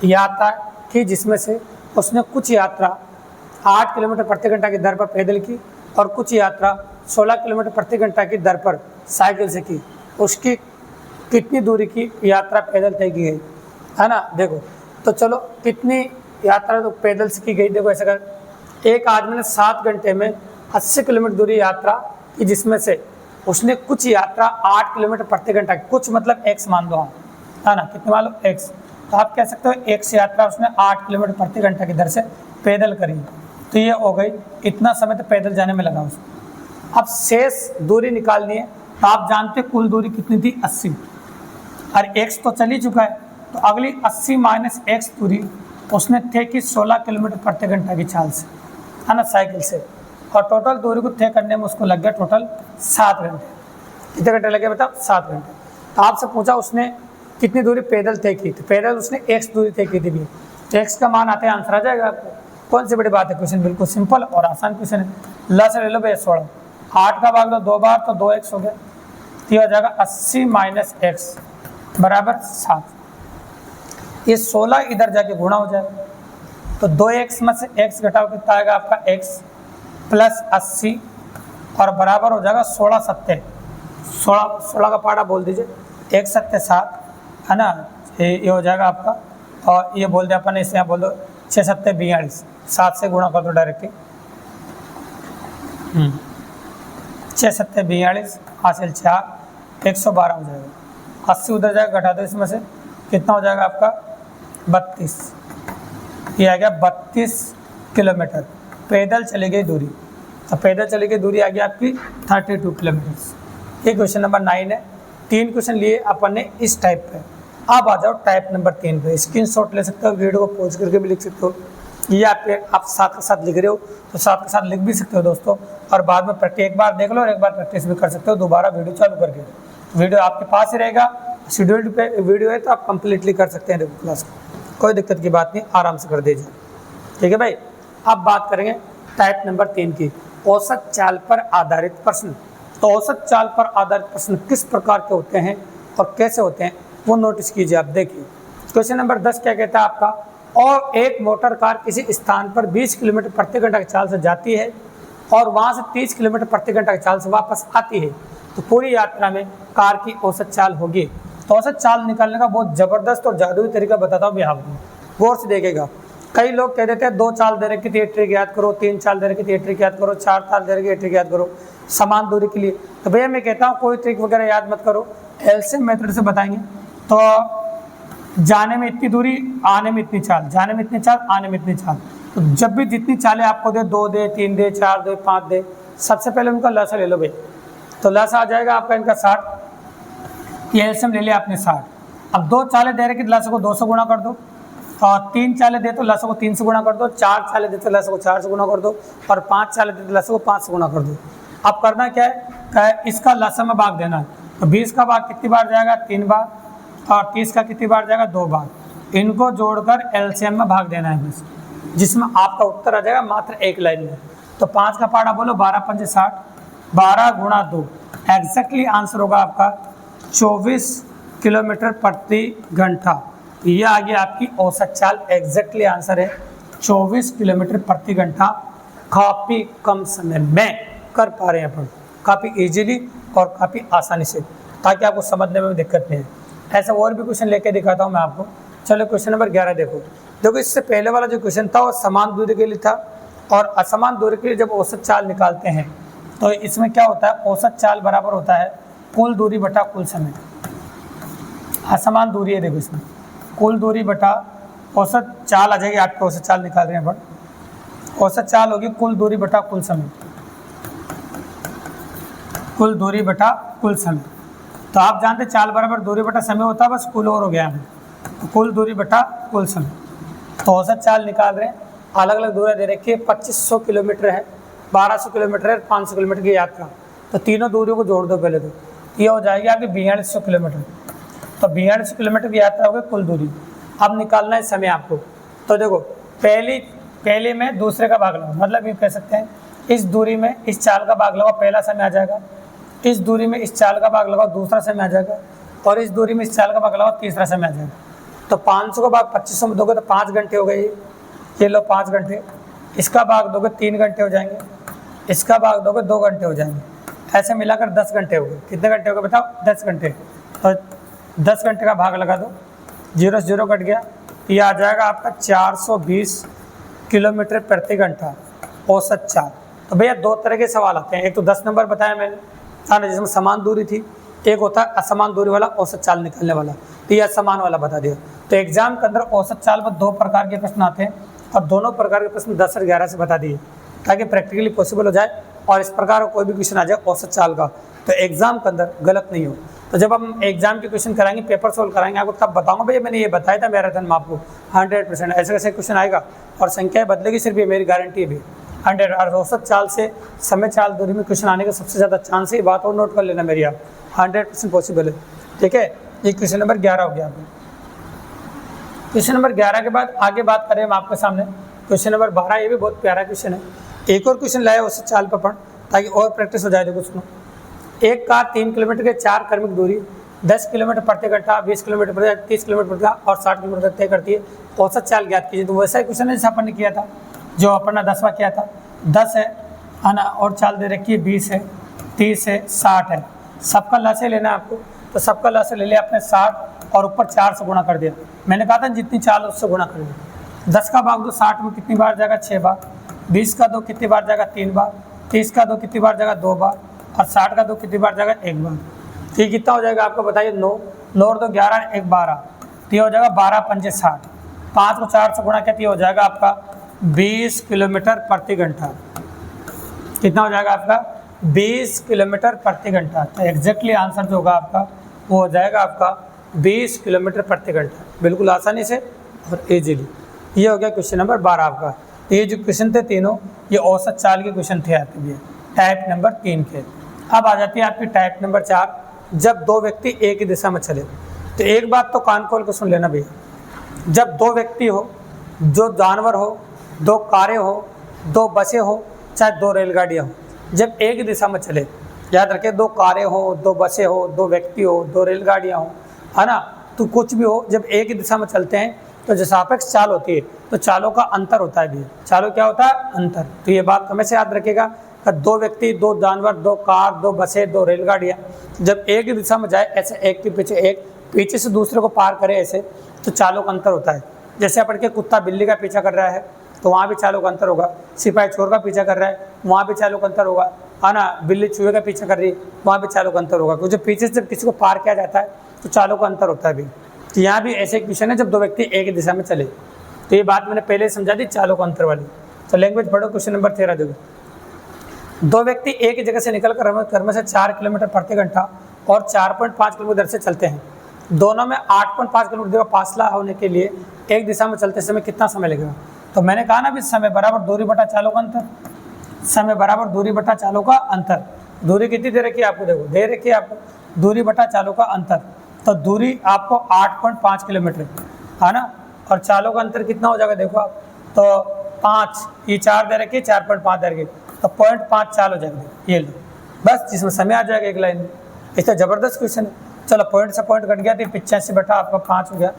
यात्रा की, जिसमें से उसने कुछ यात्रा 8 किलोमीटर प्रति घंटा की दर पर पैदल की और कुछ यात्रा 16 किलोमीटर प्रति घंटा की दर पर साइकिल से की। उसकी कितनी दूरी की यात्रा पैदल तय की गई, है ना। देखो तो चलो कितनी यात्रा तो पैदल से की गई। देखो ऐसा कर, एक आदमी ने 7 घंटे में 80 किलोमीटर दूरी यात्रा की, जिसमें से उसने कुछ यात्रा 8 किलोमीटर प्रति घंटा, कुछ मतलब x मान दो, है ना। कितने मान लो? x। तो आप कह सकते हो x यात्रा उसने 8 किलोमीटर प्रति घंटा की दर से पैदल करी। तो ये हो गई, इतना समय तो पैदल जाने में लगा उसको। अब शेष दूरी निकालनी है, तो आप जानते कुल दूरी कितनी थी? 80, और x तो चल ही चुका है। तो अगली 80 माइनस x दूरी उसने तय की 16 किलोमीटर प्रति घंटा की चाल से, है ना, साइकिल से। और टोटल दूरी को तय करने में उसको लग गया टोटल 7 घंटे। कितने घंटे लगे बताओ? 7 घंटे। तो आपसे पूछा उसने कितनी दूरी पैदल तय की, तो पैदल उसने x दूरी तय की थी भी। तो x का मान आते हैं आंसर आ जाएगा आपको। कौन सी बड़ी बात है? क्वेश्चन बिल्कुल सिंपल और आसान क्वेश्चन है। ला से ले लो भाई 16, 8 का भाग दो 2 बार तो 2x हो गया। तो हो जाएगा 80 माइनस x बराबर 7। ये 16 इधर जाके गुणा हो जाएगा, तो 2x में से x घटाओ कितना आएगा आपका? x प्लस 80 और बराबर हो जाएगा 16 सत्ते 16 का पाड़ा बोल दीजिए, 1 सत्ते 7, है ना। ये हो जाएगा आपका। और ये बोल दिया अपन, इसे यहाँ बोल दो 6 सत्ते 42, 7 से गुणा कर दो डायरेक्टली। 6 सत्ते 42 हासिल 4, 112 हो जाएगा। 80 उधर जाएगा, घटा दो इसमें से, कितना हो जाएगा आपका? 32। ये आ गया 32 किलोमीटर पैदल चली गई दूरी। तो पैदल चली गई दूरी आ गई आपकी 32 किलोमीटर। ये क्वेश्चन नंबर 9 है। 3 क्वेश्चन लिए अपन ने इस टाइप पे। अब आ जाओ टाइप नंबर 3 पे। स्क्रीनशॉट ले सकते हो, वीडियो को पॉज करके भी लिख सकते हो, या आप साथ के साथ लिख रहे हो तो साथ के साथ लिख भी सकते हो दोस्तों। और बाद में प्रैक्टिस एक बार देख लो और एक बार प्रैक्टिस भी कर सकते हो दोबारा वीडियो चालू करके। वीडियो आपके पास ही रहेगा, शेड्यूल्ड पे वीडियो है, तो आप कंप्लीटली कर सकते हैं देखो क्लास को, कोई दिक्कत की बात नहीं, आराम से कर दीजिए। ठीक है भाई। अब बात करेंगे टाइप नंबर 3 की, औसत चाल पर आधारित प्रश्न। तो औसत चाल पर आधारित प्रश्न किस प्रकार के होते हैं और कैसे होते हैं वो नोटिस कीजिए आप। देखिए क्वेश्चन नंबर 10 क्या कहता है आपका, और एक मोटर कार किसी स्थान पर 20 किलोमीटर प्रति घंटा की चाल से जाती है और वहाँ से 30 किलोमीटर प्रति घंटा की चाल से वापस आती है, तो पूरी यात्रा में कार की औसत चाल होगी। तो औसत चाल निकालने का बहुत ज़बरदस्त और जादुई तरीका बताता हूँ मैं आपको, गौर से देखेगा। कई लोग कह देते हैं 2 चाल दे रखी थी, ये ट्रिक याद करो, 3 चाल दे रखी थी, ये ट्रिक याद करो, 4 चाल दे रखी, ये ट्रिक याद करो समान दूरी के लिए। तो भैया मैं कहता हूँ कोई ट्रिक वगैरह याद मत करो, एलसीएम मेथड से बताएंगे। तो जाने में इतनी दूरी, आने में इतनी चाल, जाने में इतनी चाल, आने में इतनी चाल। तो जब भी जितनी चालें आपको दे, 2 दे, 3 दे, 4 दे, 5 दे, सबसे पहले उनका लसा ले लो भाई। तो लसा आ जाएगा आपका इनका 60, ये एलसीएम ले लिया आपने 60। अब 2 चालें दे रहे कि लसा को 2 से गुणा कर दो, और 3 चालें दे तो लसा को 3 से गुणा कर दो, 4 चालें दे तो लसा को 4 से गुणा कर दो, और 5 चालें दे तो लसा को 5 से गुणा कर दो। अब करना क्या है, इसका लसा में भाग देना है। तो 20 का भाग कितनी बार जाएगा, 3 बार, और 30 का कितनी बार जाएगा, 2 बार। इनको जोड़कर एलसीएम में भाग देना है बस, जिसमें आपका उत्तर आ जाएगा मात्र एक लाइन में। तो 5 का पाड़ा बोलो, 12 पंजे 60, 12 गुणा 2, एग्जैक्टली आंसर होगा आपका 24 किलोमीटर प्रति घंटा। ये आ गया आपकी औसत चाल, एग्जैक्टली आंसर है 24 किलोमीटर प्रति घंटा। काफ़ी कम समय में कर पा रहे हैं अपन, काफ़ी इजीली और काफ़ी आसानी से, ताकि आपको समझने में दिक्कत नहीं है। ऐसा और भी क्वेश्चन लेके दिखाता हूँ मैं आपको। चलो क्वेश्चन नंबर 11 देखो। इससे पहले वाला जो क्वेश्चन था वो समान दूरी के लिए था, और असमान दूरी के लिए जब औसत चाल निकालते हैं तो इसमें क्या होता है, औसत चाल बराबर होता है कुल दूरी बटा कुल समय। असमान दूरी है, देखो इसमें कुल दूरी बटा औसत चाल आ जाएगी आपके, औसत चाल निकाल रहे हैं अपन। औसत चाल होगी कुल दूरी बटा कुल समय, कुल दूरी बटा कुल समय। तो आप जानते हैं चाल बराबर दूरी बटा समय होता है, बस कुल और हो गया है, तो कुल दूरी बटा कुल समय। तो औसत चाल निकाल रहे हैं, अलग अलग दूरियाँ दे रखी है। 2500 किलोमीटर है, 1200 किलोमीटर है, 500 किलोमीटर की यात्रा। तो तीनों दूरियों को जोड़ दो पहले, तो ये हो जाएगी आपकी 4200 किलोमीटर। तो 4200 किलोमीटर की यात्रा हो गई कुल दूरी। अब निकालना है समय आपको। तो देखो पहले में दूसरे का भाग लगाओ, मतलब ये कह सकते हैं इस दूरी में इस चाल का भाग लगाओ, पहला समय आ जाएगा। इस दूरी में इस चाल का भाग लगाओ, दूसरा समय आ जाएगा। और इस दूरी में इस चाल का भाग लगाओ, तीसरा समय आ जाएगा। तो 500 का भाग 2500 में दोगे तो 5 घंटे हो गए, ये लो 5 घंटे। इसका भाग दोगे 3 घंटे हो जाएंगे, इसका भाग दोगे 2 घंटे हो जाएंगे। ऐसे मिलाकर 10 घंटे हो गए। कितने घंटे हो गए बताओ, 10 घंटे। तो 10 घंटे का भाग लगा दो, 0 से 0 कट गया, ये आ जाएगा आपका 420 किलोमीटर प्रति घंटा औसत चाल। तो भैया 2 तरह के सवाल आते हैं, एक तो 10 नंबर बताया मैंने, था ना, जिसमें समान दूरी थी, एक होता है असमान दूरी वाला औसत चाल निकालने वाला, तो ये असमान वाला बता दिया। तो एग्जाम के अंदर औसत चाल पर 2 प्रकार के प्रश्न आते हैं, और दोनों प्रकार के प्रश्न 10 और 11 से बता दिए, ताकि प्रैक्टिकली पॉसिबल हो जाए और इस प्रकार का कोई भी क्वेश्चन आ जाए औसत चाल का, तो एग्जाम के अंदर गलत नहीं हो। तो जब हम एग्जाम के क्वेश्चन कराएंगे, पेपर सोल्व कराएंगे आपको, तब बताऊंगा भैया मैंने ये बताया था मैराथन में आपको 100% ऐसे कैसे क्वेश्चन आएगा, और संख्याएं बदलेगी, सिर्फ ये मेरी गारंटी है भी 100। और औसत चाल से समय चाल दूरी में क्वेश्चन आने का सबसे ज़्यादा चांस है, बात और नोट कर लेना मेरी, आप 100% पॉसिबल है। ठीक है, ये क्वेश्चन नंबर 11 हो गया। क्वेश्चन नंबर 11 के बाद आगे बात करें हम आपके सामने क्वेश्चन नंबर 12। ये भी बहुत प्यारा क्वेश्चन है। एक और क्वेश्चन लाया औसत चाल पर पढ़, ताकि और प्रैक्टिस हो जाए। देखो सुनो, एक कार 3 किलोमीटर के 4 क्रमिक दूरी 10 किलोमीटर प्रति घंटा, 20 किलोमीटर प्रति घंटा, 30 किलोमीटर प्रति घंटा और 60 किलोमीटर तय करती है। औसत चाल ज्ञात कीजिए। तो वैसा ही क्वेश्चन है जैसा अपन ने किया था, जो अपन ने 10वां किया था। 10 है ना, और चाल दे रखी है 20 है, 30 है, 60 है। सबका लसे लेना है आपको, तो सबका लसे ले लिया आपने 60 और ऊपर 4 से गुणा कर दिया। मैंने कहा था जितनी चाल उससे गुणा कर दिया। 10 का भाग दो 60 में कितनी बार जाएगा, 6 बार। 20 का दो कितनी बार जाएगा, 3 बार। 30 का दो कितनी बार जाएगा, 2 बार। और 60 का दो कितनी बार जाएगा, 1 बार। तो ये कितना हो जाएगा आपको बताइए, 9 और 2 11, 1 12। तो ये हो जाएगा 12 पंजे 60। 5 को 4 से गुणा किया, ये हो जाएगा आपका 20 किलोमीटर प्रति घंटा। कितना हो जाएगा आपका, 20 किलोमीटर प्रति घंटा। तो एग्जैक्टली आंसर जो होगा आपका वो हो जाएगा आपका 20 किलोमीटर प्रति घंटा, बिल्कुल आसानी से और इजीली। ये हो गया क्वेश्चन नंबर 12 आपका। तो ये जो क्वेश्चन थे तीनों, ये औसत चाल के क्वेश्चन थे आपके लिए, टाइप नंबर 3 के। अब आ जाती है आपकी टाइप नंबर 4, जब 2 व्यक्ति एक ही दिशा में चले। तो एक बात तो कान खोल के सुन लेना भैया, जब 2 व्यक्ति हो, 2 जानवर हो, 2 कारें हो, 2 बसें हो, चाहे 2 रेलगाड़ियाँ हो, जब एक ही दिशा में चले, याद रखें 2 कारें हो, 2 बसें हो, 2 व्यक्ति हो, 2 रेलगाड़ियाँ हो, है ना, तो कुछ भी हो, जब एक ही दिशा में चलते हैं तो जो सापेक्ष चाल होती है, तो चालों का अंतर होता है भैया। चालों क्या होता है, अंतर। तो ये बात हमेशा याद रखिएगा दो व्यक्ति, दो जानवर, दो कार, दो बसें, दो रेलगाड़ियाँ जब एक ही दिशा में जाए, ऐसे एक के पीछे एक, पीछे से दूसरे को पार करे ऐसे, तो चालों का अंतर होता है। जैसे अपन के कुत्ता बिल्ली का पीछा कर रहा है तो वहाँ भी चालों का अंतर होगा, सिपाही चोर का पीछा कर रहा है वहाँ भी चालों का अंतर होगा, है ना, बिल्ली चूहे का पीछा कर रही है वहाँ भी चालों का अंतर होगा, क्योंकि पीछे से जब किसी को पार किया जाता है तो चालों का अंतर होता है भी। तो यहाँ भी ऐसे एक क्वेश्चन है जब दो व्यक्ति एक ही दिशा में चले, तो ये बात मैंने पहले समझा दी चालों का अंतर वाली। तो लैंग्वेज पढ़ो, क्वेश्चन नंबर 13 देखो। दो व्यक्ति एक ही जगह से निकल कर क्रम से 4 किलोमीटर प्रति घंटा और 4.5 किलोमीटर से चलते हैं। दोनों में 8.5 किलोमीटर का फासला होने के लिए एक दिशा में चलते समय कितना समय लगेगा? तो मैंने कहा ना भी समय बराबर दूरी बटा चालों का अंतर, समय बराबर दूरी बटा चालों का अंतर। दूरी कितनी दे रखी है आपको? देखो दे रखी है आपको दूरी बटा चालों का अंतर, तो दूरी आपको 8.5 किलोमीटर है ना, और चालों का अंतर कितना हो जाएगा देखो आप, तो 5, ये 4 दे रखी है, 4.5 दे रखी है, तो 0.5 चाल हो जाएगा ये लो, बस जिसमें समय आ जाएगा एक लाइन में। इस तरह जबरदस्त क्वेश्चन है। चलो पॉइंट से पॉइंट कट गया तो 85 बटा आपका 5 हो गया,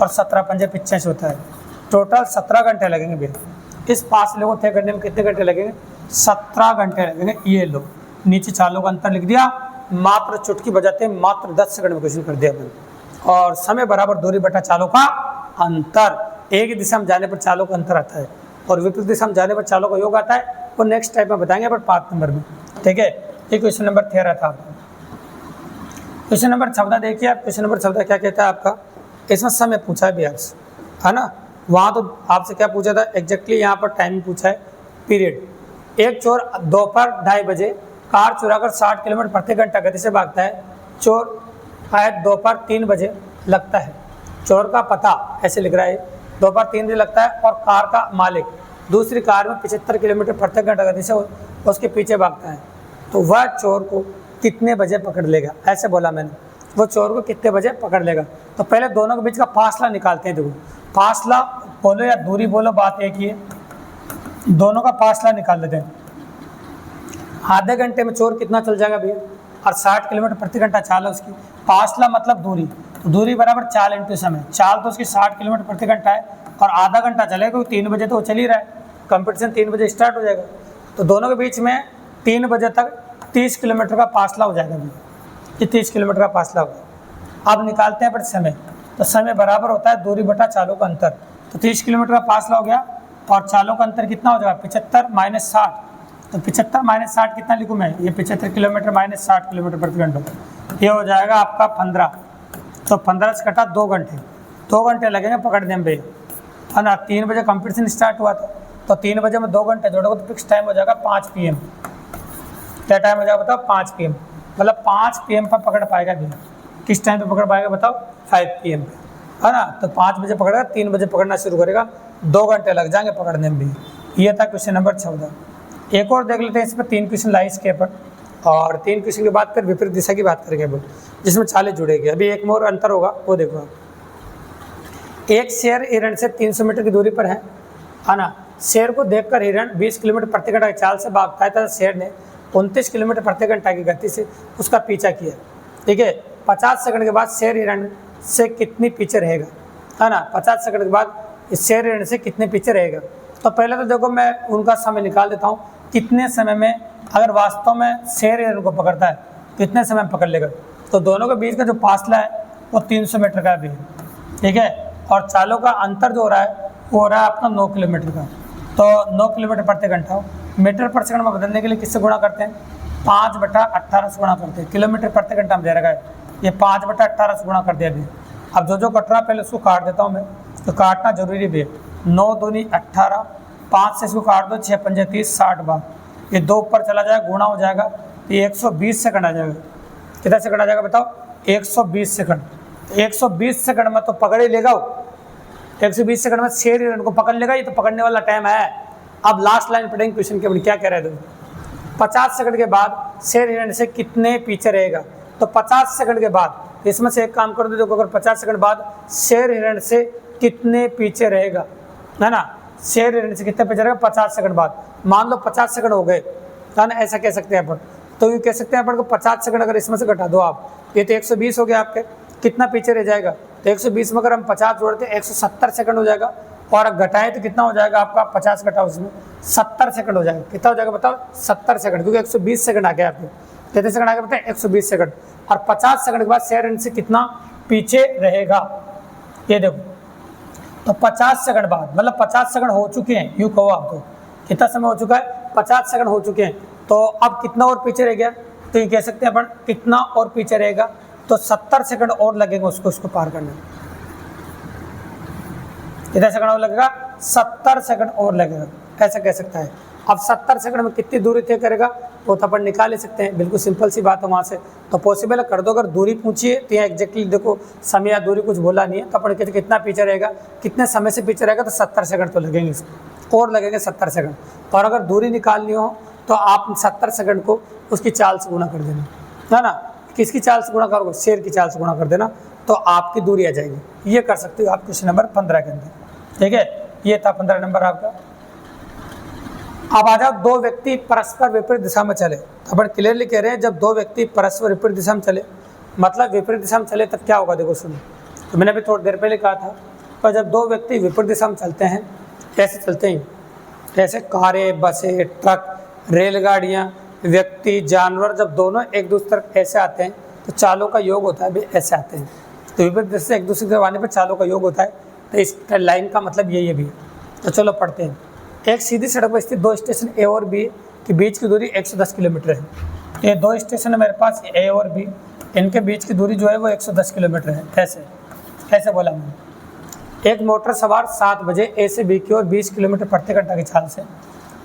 और 17 पंजे 85 होता है। टोटल 17 घंटे लगेंगे भैया इस फासले को तय करने में। कितने घंटे लगेंगे? 17 घंटे लगेंगे। ये लो नीचे चालों का अंतर लिख दिया, मात्र चुटकी बजाते मात्र 10 सेकंड में क्वेश्चन कर दिया मैंने। और समय बराबर दूरी बटा चालों का अंतर, एक ही दिशा में जाने पर चालों का अंतर आता है और विपरीत दिशा में जाने पर चालों का योग आता है, वो नेक्स्ट टाइप में बताएंगे पर 5 नंबर में। ठीक है, ये क्वेश्चन नंबर 13 था। क्वेश्चन नंबर 14 देखिए आप। क्वेश्चन नंबर 14 क्या कहता है आपका? इसमें समय पूछा है भी आपसे, है ना, वहाँ तो आपसे क्या पूछा था एग्जैक्टली, यहाँ पर टाइम पूछा है, पीरियड। एक चोर दोपहर 2:30 बजे कार चुराकर 60 किलोमीटर प्रति घंटा गति से भागता है। चोर शायद दोपहर 3 बजे लगता है। चोर का पता ऐसे लिख रहा है, दोपहर 3 बजे लगता है और कार का मालिक दूसरी कार में 75 किलोमीटर प्रति घंटा गति से उसके पीछे भागता है, तो वह चोर को कितने बजे पकड़ लेगा? ऐसे बोला मैंने, वो चोर को कितने बजे पकड़ लेगा। तो पहले दोनों के बीच का फासला निकालते हैं। देखो फासला बोलो या दूरी बोलो, बात एक ही है, दोनों का फासला निकाल लेते हैं। आधे घंटे में चोर कितना चल जाएगा भैया? और 60 किलोमीटर प्रति घंटा चाल है उसकी। फासला मतलब दूरी, तो दूरी बराबर चाल इंटू समय। चाल तो उसकी 60 किलोमीटर प्रति घंटा है और आधा घंटा चलेगा, क्योंकि 3 बजे तो वो चल ही रहा है, कंपटीशन 3 बजे स्टार्ट हो जाएगा, तो दोनों के बीच में 3 बजे तक 30 किलोमीटर का फासला हो जाएगा भैया, ये 30 किलोमीटर का फासला होगा। अब निकालते हैं पर समय, तो समय बराबर होता है दूरी बटा चालों का अंतर। तो 30 किलोमीटर का फासला हो गया और चालों का अंतर कितना हो जाएगा? 75 माइनस 60, तो 75 माइनस 60 कितना लिखूँ मैं? ये 75 किलोमीटर माइनस 60 किलोमीटर प्रति घंटा, ये हो जाएगा आपका 15। तो 15 से कटा 2 घंटे, 2 घंटे लगेंगे पकड़ने में भैया, है ना। 3 बजे कंपटीशन स्टार्ट हुआ था, तो 3 बजे में 2 घंटे जोड़ोगे तो फिक्स टाइम हो जाएगा 5 PM। क्या टाइम हो जाएगा बताओ? 5 PM, मतलब 5 PM पर पकड़ पाएगा भैया। किस टाइम पे पकड़ पाएगा बताओ? 5 PM पे, है ना। तो 5 बजे पकड़ेगा, 3 बजे पकड़ना शुरू करेगा, 2 घंटे लग जाएंगे पकड़ने में भी। ये था क्वेश्चन नंबर 14। एक और देख लेते हैं, इस पर 3 क्वेश्चन लाए इसके ऊपर, और 3 क्वेश्चन के बाद फिर विपरीत दिशा की बात करेंगे अब, जिसमें चालें जुड़ेगी। अभी एक मोर अंतर होगा, वो देखो आप। एक शेर हिरण से 300 मीटर की दूरी पर है ना। शेर को देखकर हिरण 20 किलोमीटर प्रति घंटा की चाल से भागता है तथा शेर ने 29 किलोमीटर प्रति घंटा की गति से उसका पीछा किया। ठीक है, 50 सेकंड के बाद शेर हिरण से कितनी पीछे रहेगा, है ना। 50 सेकंड के बाद इस शेर हिरण से कितने पीछे रहेगा। तो पहले तो देखो मैं उनका समय निकाल देता हूँ, कितने समय में अगर वास्तव में शेर हिरण को पकड़ता है कितने समय में पकड़ लेगा। तो दोनों के बीच का जो फासला है वो 300 मीटर का भी है। ठीक है, और चालों का अंतर जो हो रहा है वो हो रहा है आपका 9 किलोमीटर का। तो 9 किलोमीटर प्रति घंटा हो, मीटर पर सेकंड में बदलने के लिए किससे गुणा करते हैं? 5/18 से गुणा करते हैं। किलोमीटर प्रति घंटा में दे रखा है, ये 5/18 से गुणा कर दिया अभी। अब जो कट रहा है पहले उसको काट देता हूँ मैं, तो काटना जरूरी भी है। 9 दूनी 18, 5 से इसको काट दो, 6 पंजे 30, 60 बार, ये 2 ऊपर चला जाएगा, गुणा हो जाएगा, तो ये 120 सेकंड आ जाएगा। कितना सेकंड आ जाएगा बताओ? 120 सेकंड। 120 सेकंड में तो पकड़ ही लेगा वो, 120 सेकंड में शेर हिरण को पकड़ लेगा, ये तो पकड़ने वाला टाइम है। अब लास्ट लाइन पढ़ेंगे क्वेश्चन के, क्या कह रहे थे? 50 सेकंड के बाद शेर हिरण से कितने पीछे रहेगा। तो 50 सेकंड के बाद इसमें से एक काम कर दो, देखो अगर 50 सेकंड बाद शेर हिरण से कितने पीछे रहेगा, है ना। शेर हिरण से कितने पीछे रहेगा 50 सेकंड बाद। मान लो 50 सेकंड हो गए, है ना, ऐसा कह सकते हैं अपन। तो ये कह सकते हैं अपन को 50 सेकंड अगर इसमें से घटा दो आप, ये तो 120 हो गया आपके, कितना पीछे रह जाएगा। तो 120 में अगर हम 50 जोड़ते हैं 170 सेकंड हो जाएगा, और घटाए तो कितना हो जाएगा आपका 50 घटाओ उसमें 70 सेकंड हो जाएगा। कितना हो जाएगा बताओ 70 सेकंड, क्योंकि 120 सेकंड आ गया आपके, कितने सेकंड आ गए बताए 120 सेकंड। और 50 सेकंड के बाद शेयर इनसे कितना पीछे रहेगा, ये देखो, तो 50 सेकंड बाद मतलब 50 सेकंड हो चुके हैं, यूँ कहो आपको कितना समय हो चुका है 50 सेकंड हो चुके हैं। तो अब कितना और पीछे रह गया, तो ये कह सकते हैं अपन कितना और पीछे रहेगा, तो 70 सेकंड और लगेंगे उसको पार करने में। कितना सेकंड और लगेगा 70 सेकंड और लगेगा, ऐसा कह सकता है। अब 70 सेकंड में कितनी दूरी तय करेगा वो तो अपन निकाल ही सकते हैं, बिल्कुल सिंपल सी बात है वहाँ से। तो पॉसिबल है कर दो, अगर दूरी पूछी है तो यहाँ एग्जैक्टली देखो समय या दूरी कुछ बोला नहीं है, तो अपन कहते कितना पीछे रहेगा, कितने समय से पीछे रहेगा, तो 70 सेकंड तो लगेंगे इसको, और लगेंगे 70 सेकंड। और अगर दूरी निकालनी हो तो आप 70 सेकंड को उसकी चाल से गुणा कर देना, है ना। किसकी चाल से गुणा करोगे, शेर की चाल से गुणा कर देना, तो आपकी दूरी आ जाएगी। ये कर सकते हो आप क्वेश्चन नंबर 15 के अंदर, ठीक है। ये था 15 नंबर आपका। अब आ जाओ, दो व्यक्ति परस्पर विपरीत दिशा में चले। अपन क्लियरली कह रहे हैं जब दो व्यक्ति परस्पर विपरीत दिशा में चले, मतलब विपरीत दिशा में चले तब क्या होगा, देखो सुनो। तो मैंने अभी थोड़ी देर पहले कहा था, पर जब दो व्यक्ति विपरीत दिशा में चलते हैं, कैसे चलते हैं, जैसे कारें, बसें, ट्रक, रेलगाड़ियाँ, व्यक्ति, जानवर, जब दोनों एक दूसरे तरफ ऐसे आते हैं तो चालों का योग होता है भी ऐसे आते हैं। तो विपरीत दिशा से एक दूसरे के आने पर चालों का योग होता है, तो इस लाइन का मतलब यही भी है। तो चलो पढ़ते हैं। एक सीधी सड़क पर स्थित दो स्टेशन ए और बी के बीच की दूरी 110 किलोमीटर है। ये दो स्टेशन है मेरे पास ए और बी, इनके बीच की दूरी जो है वो 110 किलोमीटर है। ऐसे बोला मैंने। एक मोटर सवार 7 बजे ए से बी की ओर 20 किलोमीटर प्रति घंटा की चाल से,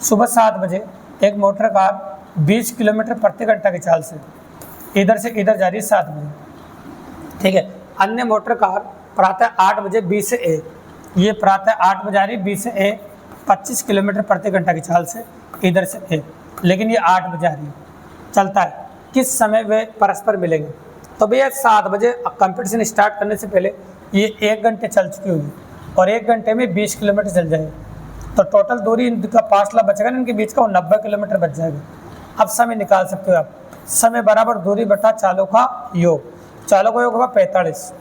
सुबह 7 बजे एक मोटर कार 20 किलोमीटर प्रति घंटा की चाल से इधर से इधर जा रही है 7 बजे, ठीक है। अन्य मोटर कार प्रातः 8 बजे बी से ए, ये प्रातः 8 बजे आ रही बी से ए 25 किलोमीटर प्रति घंटा की चाल से इधर से ए, लेकिन ये 8 बजे आ रही है, चलता है। किस समय वे परस्पर मिलेंगे, तो भैया 7 बजे कंपटीशन स्टार्ट करने से पहले ये 1 घंटे चल चुकी होगी और 1 घंटे में 20 किलोमीटर चल जाएगी, तो टोटल दूरी इनका फासला बचेगा इनके बीच का वो 90 किलोमीटर बच जाएगा। अब समय निकाल सकते हो आप, समय बराबर दूरी बटा चालों का योग। चालों का योग होगा 45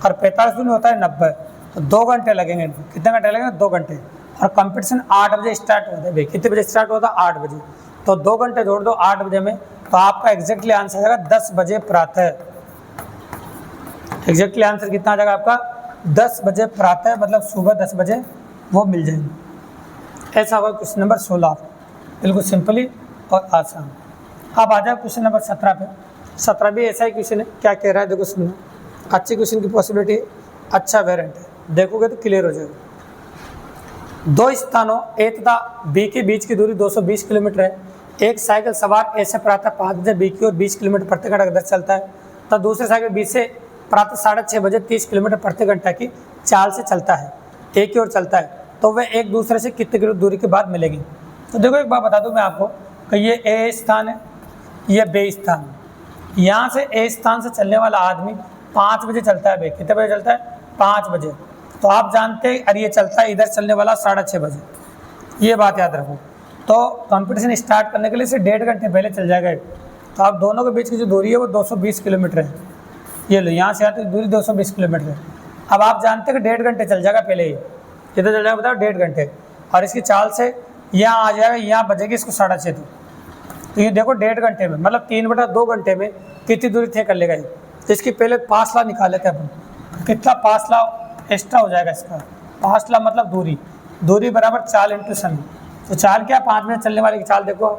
और 45 दूनी होता है 90, तो 2 घंटे लगेंगे इनको। कितने घंटे लगेंगे, 2 घंटे। और कंपटीशन 8 बजे स्टार्ट होता है भाई, कितने बजे स्टार्ट होता है, 8 बजे, तो 2 घंटे जोड़ दो 8 बजे में, तो आपका एग्जैक्टली आंसर आ जाएगा 10 बजे प्रातः। एग्जैक्टली आंसर कितना आ जाएगा आपका 10 बजे प्रातः, मतलब सुबह 10 बजे वो मिल जाएंगे। ऐसा होगा क्वेश्चन नंबर 16, बिल्कुल सिंपली और आसान। अब आ जाओ क्वेश्चन नंबर 17 पे। 17 भी ऐसा ही क्वेश्चन है, क्या कह रहा है देखो सुनना। अच्छे क्वेश्चन की पॉसिबिलिटी, अच्छा वेरिएंट है, देखोगे तो क्लियर हो जाएगा। दो स्थानों ए तथा बी के बीच की दूरी 220 किलोमीटर है। एक साइकिल सवार ए से प्रातः 5 बजे बी की ओर 20 किलोमीटर प्रति घंटा की दर चलता है, तथा दूसरे साइकिल बी से प्रातः 6:30 बजे 30 किलोमीटर प्रति घंटा की चाल से चलता है, ए की ओर चलता है, तो वे एक दूसरे से कितने किलो दूरी के बाद मिलेगी। तो देखो एक बात बता दूं मैं आपको कि ये ए स्थान है, ये बी स्थान है। यहाँ से ए स्थान से चलने वाला आदमी 5 बजे चलता है भाई, कितने बजे चलता है, 5 बजे। तो आप जानते हैं और ये चलता है इधर चलने वाला 6:30 बजे, ये बात याद रखो। तो कंपटीशन स्टार्ट करने के लिए से 1.5 घंटे पहले चल जाएगा। तो आप दोनों के बीच की जो दूरी है वो 220 किलोमीटर है। ये लो, यहाँ से यहाँ तक दूरी 220 किलोमीटर है। अब आप जानते हैं कि 1.5 घंटे चल जाएगा पहले ही, कितना चल जाएगा बताओ, 1.5 घंटे। और इसकी चाल से यहाँ आ जाएगा, यहाँ बजेगी इसको 6:30। तो ये देखो 1.5 घंटे में, मतलब 3/2 घंटे में कितनी दूरी तय कर लेगा ये। तो इसकी पहले फासला निकाल लेते हैं अपन, कितना फासला एक्स्ट्रा हो जाएगा इसका। फासला मतलब दूरी बराबर चाल इंटू समय। तो चाल क्या, 5 मिनट चलने वाली की चाल देखो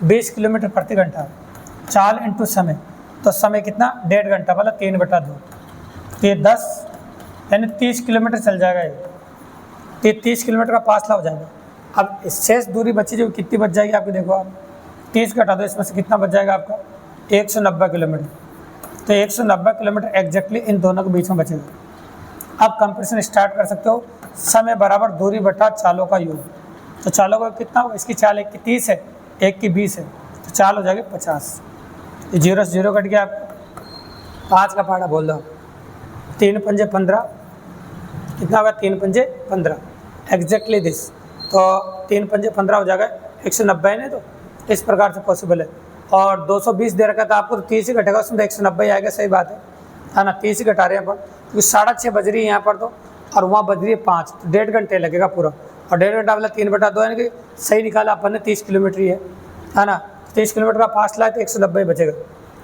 20 किलोमीटर प्रति घंटा, चाल इंटू समय, तो समय कितना 1.5 घंटा, मतलब 3/2। तो ये 10 यानी 30 किलोमीटर चल जाएगा ये, 30 किलोमीटर का फासला हो जाएगा। अब शेष दूरी बची जो कितनी बच जाएगी आपकी, देखो आप 30 घटा दो, इसमें से कितना बच जाएगा आपका 190 किलोमीटर। तो 190 किलोमीटर एग्जैक्टली इन दोनों के बीच में बचेगा। अब कंपटीशन स्टार्ट कर सकते हो, समय बराबर दूरी बटा चालों का योग। तो चालों का कितना होगा, इसकी चाल 1 की 30 है, 1 की 20 है, तो चाल हो जाएगी 50। 0 से 0 कट गया आपका, 5 का पहाड़ा बोल दो, 3 पंजे 15, कितना होगा 3 पंजे 15 एग्जैक्टली दिस। तो 3 पंजे 15 हो जाएगा, 190 है ना, तो इस प्रकार से पॉसिबल है। और 220 दे रखा था आपको, तो 30 ही घटेगा उसमें, तो 190 आएगा, सही बात है ना, 30 ही घटा रहे हैं अपन, क्योंकि 6:30 बज रही है यहाँ पर। तो और वहाँ बज रही है 5, तो 1.5 घंटे लगेगा पूरा। और 1.5 घंटा वाला 3/2 यानी कि सही निकाला अपन ने 30 किलोमीटर ही है ना। 30 किलोमीटर का फासला है तो 190 बचेगा।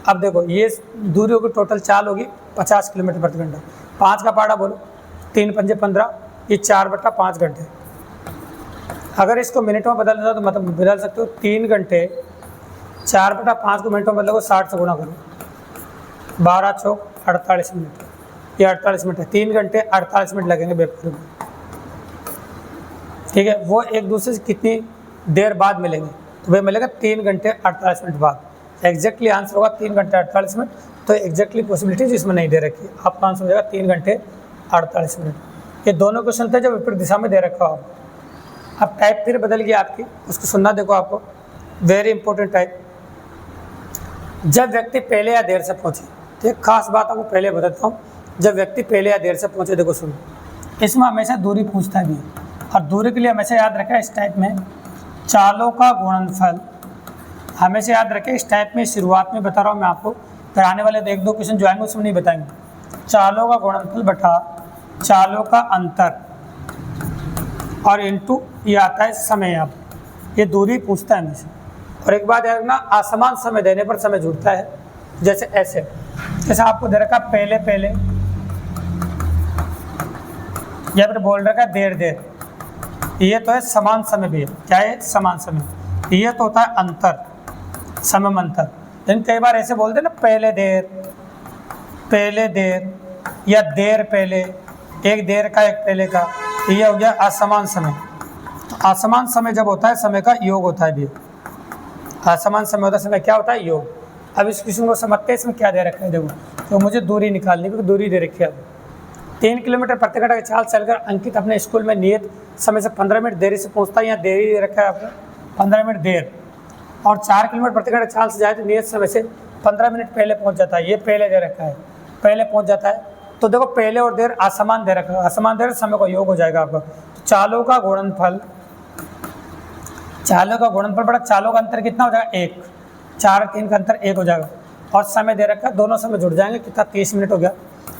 अब देखो ये दूरी होगी, टोटल चाल होगी 50 किलोमीटर प्रति घंटा। 5 का पाड़ा बोलो, 3 पंजे 15, ये 4/5 घंटे। अगर इसको मिनट में बदलना हो तो मतलब बदल सकते हो, 3 घंटे 4/5 को मिनटों में बदलो, 60 से गुणा करो, 12 चौक 48 मिनट, ये 48 मिनट है। 3 घंटे 48 मिनट लगेंगे बेवकूफ़ में, ठीक है। वो एक दूसरे से कितनी देर बाद मिलेंगे, तो वह मिलेगा 3 घंटे 48 मिनट बाद। एग्जैक्टली आंसर होगा 3 घंटे 48 मिनट। तो एग्जैक्टली पॉसिबिलिटीज इसमें नहीं दे रखी, आपका आंसर हो जाएगा 3 घंटे 48 मिनट। ये दोनों क्वेश्चन थे जो विपरीत दिशा में दे रखा हो। अब टाइप फिर बदल गया आपकी, उसको सुनना देखो आपको, वेरी इंपॉर्टेंट टाइप। जब व्यक्ति पहले या देर से पहुँचे, तो एक खास बात आपको पहले बताता हूँ। जब व्यक्ति पहले या देर से पहुँचे, देखो सुनो, इसमें हमेशा दूरी पूछता भी है। और दूरी के लिए हमेशा याद रखें इस टाइप में चालों का गुणनफल, हमेशा याद रखें इस टाइप में। शुरुआत में बता रहा हूँ मैं आपको, फिर आने वाले 1-2 क्वेश्चन जो आएंगे उसमें नहीं बताएंगे। चालों का गुणनफल बटा चालों का अंतर और इनटू ये आता है समय। आप ये दूरी पूछता है हमेशा। और एक बात याद रखना, असमान समय देने पर समय जुड़ता है। जैसे ऐसे, जैसे आपको दे रखा पहले पहले, या फिर बोल रखा देर देर, ये तो है समान समय भी है। क्या है? समान समय। ये तो होता है अंतर, समय अंतर। लेकिन कई बार ऐसे बोलते हैं ना, पहले देर या देर पहले, एक देर का एक पहले का, ये हो गया असमान समय। तो असमान समय जब होता है, समय का योग होता है भी। असमान समय होता है, समय क्या होता है? योग। अब इस क्वेश्चन को समझते हैं, इसमें क्या दे रखा है देखो। तो मुझे दूरी निकालनी, क्योंकि दूरी दे रखी है। 3 किलोमीटर प्रति घंटा की चाल चलकर अंकित अपने स्कूल में नियत समय से 15 मिनट देरी से पहुंचता है। यहाँ देरी दे रखा है आपको 15 मिनट देर। और 4 किलोमीटर प्रति घंटा चाल से जाए तो नियत समय से 15 मिनट पहले पहुंच जाता है। ये पहले दे रखा है, पहले पहुंच जाता है। तो देखो पहले और देर असमान दे रखा है, असमान देर समय का योग हो जाएगा आपका। तो चालों का गुणनफल, चालों का गुणनफल बड़ा चालों का अंतर कितना हो जाएगा? 1। 4 और 3 का अंतर 1 हो जाएगा। और समय दे रखा है, दोनों समय जुड़ जाएंगे, कितना 30 मिनट हो गया।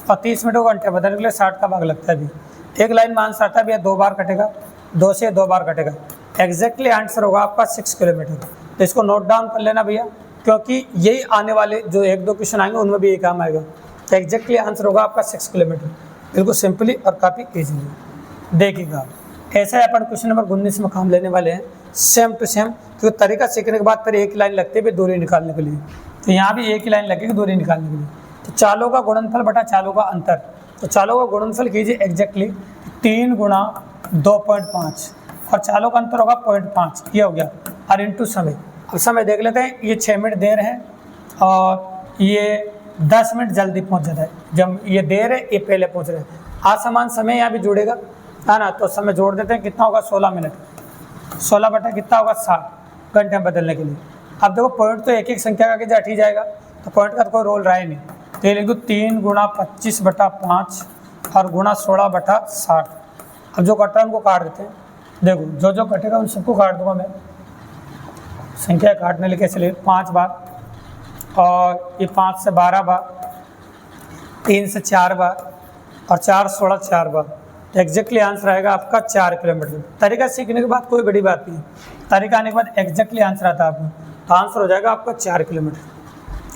और 30 मिनट को घंटे बदलने के लिए 60 का भाग लगता है भी। एक लाइन में आंसर आता है भैया 2 बार कटेगा, 2 से 2 बार कटेगा। एग्जैक्टली आंसर होगा आपका 6 किलोमीटर। तो इसको नोट डाउन कर लेना भैया, क्योंकि यही आने वाले जो 1-2 क्वेश्चन आएंगे उनमें भी ये काम आएगा। तो एग्जैक्टली आंसर होगा आपका 6 किलोमीटर। बिल्कुल सिंपली और काफ़ी ईजीली देखिएगा। ऐसा ही अपन क्वेश्चन नंबर 19 में काम लेने वाले हैं, सेम टू सेम। क्योंकि तरीका सीखने के बाद फिर एक लाइन लगती है दूरी निकालने के लिए, तो यहाँ भी एक ही लाइन लगेगी दूरी निकालने के लिए। तो चालों का गुणनफल बटा चालों का अंतर। तो चालों का गुणनफल कीजिए एग्जैक्टली 3 गुणा 2.5 और चालों का अंतर होगा 0.5, ये हो गया। और इंटू समय। अब समय देख लेते हैं, ये 6 मिनट देर है और ये 10 मिनट जल्दी पहुंच जाता है। जब ये देर है, ये पहले पहुंच रहे हैं। असमान समय यहाँ भी जुड़ेगा, है ना। तो समय जोड़ देते हैं, कितना होगा? 16 मिनट। 16 बटा कितना होगा? 60 घंटे में बदलने के लिए। अब देखो पॉइंट तो एक एक संख्या का आगे हट ही जाएगा, तो पॉइंट का तो कोई रोल रहा ही नहीं। तो ये लिखो 3 गुणा 25 बटा 5 और गुणा 16 बटा 60। अब जो कट रहा है उनको काट देते हैं। देखो जो जो कटेगा उन सबको काट दूंगा मैं। संख्या काटने लिए कैसे लिए? 5 बार, और ये 5 से 12 बार, 3 से 4 बार, और 4 16 4 बार। एग्जैक्टली आंसर आएगा आपका 4 किलोमीटर। तरीका सीखने के बाद कोई बड़ी बात नहीं, तरीका आने के बाद एग्जैक्टली आंसर आता है आपको। तो आंसर हो जाएगा आपका 4 किलोमीटर।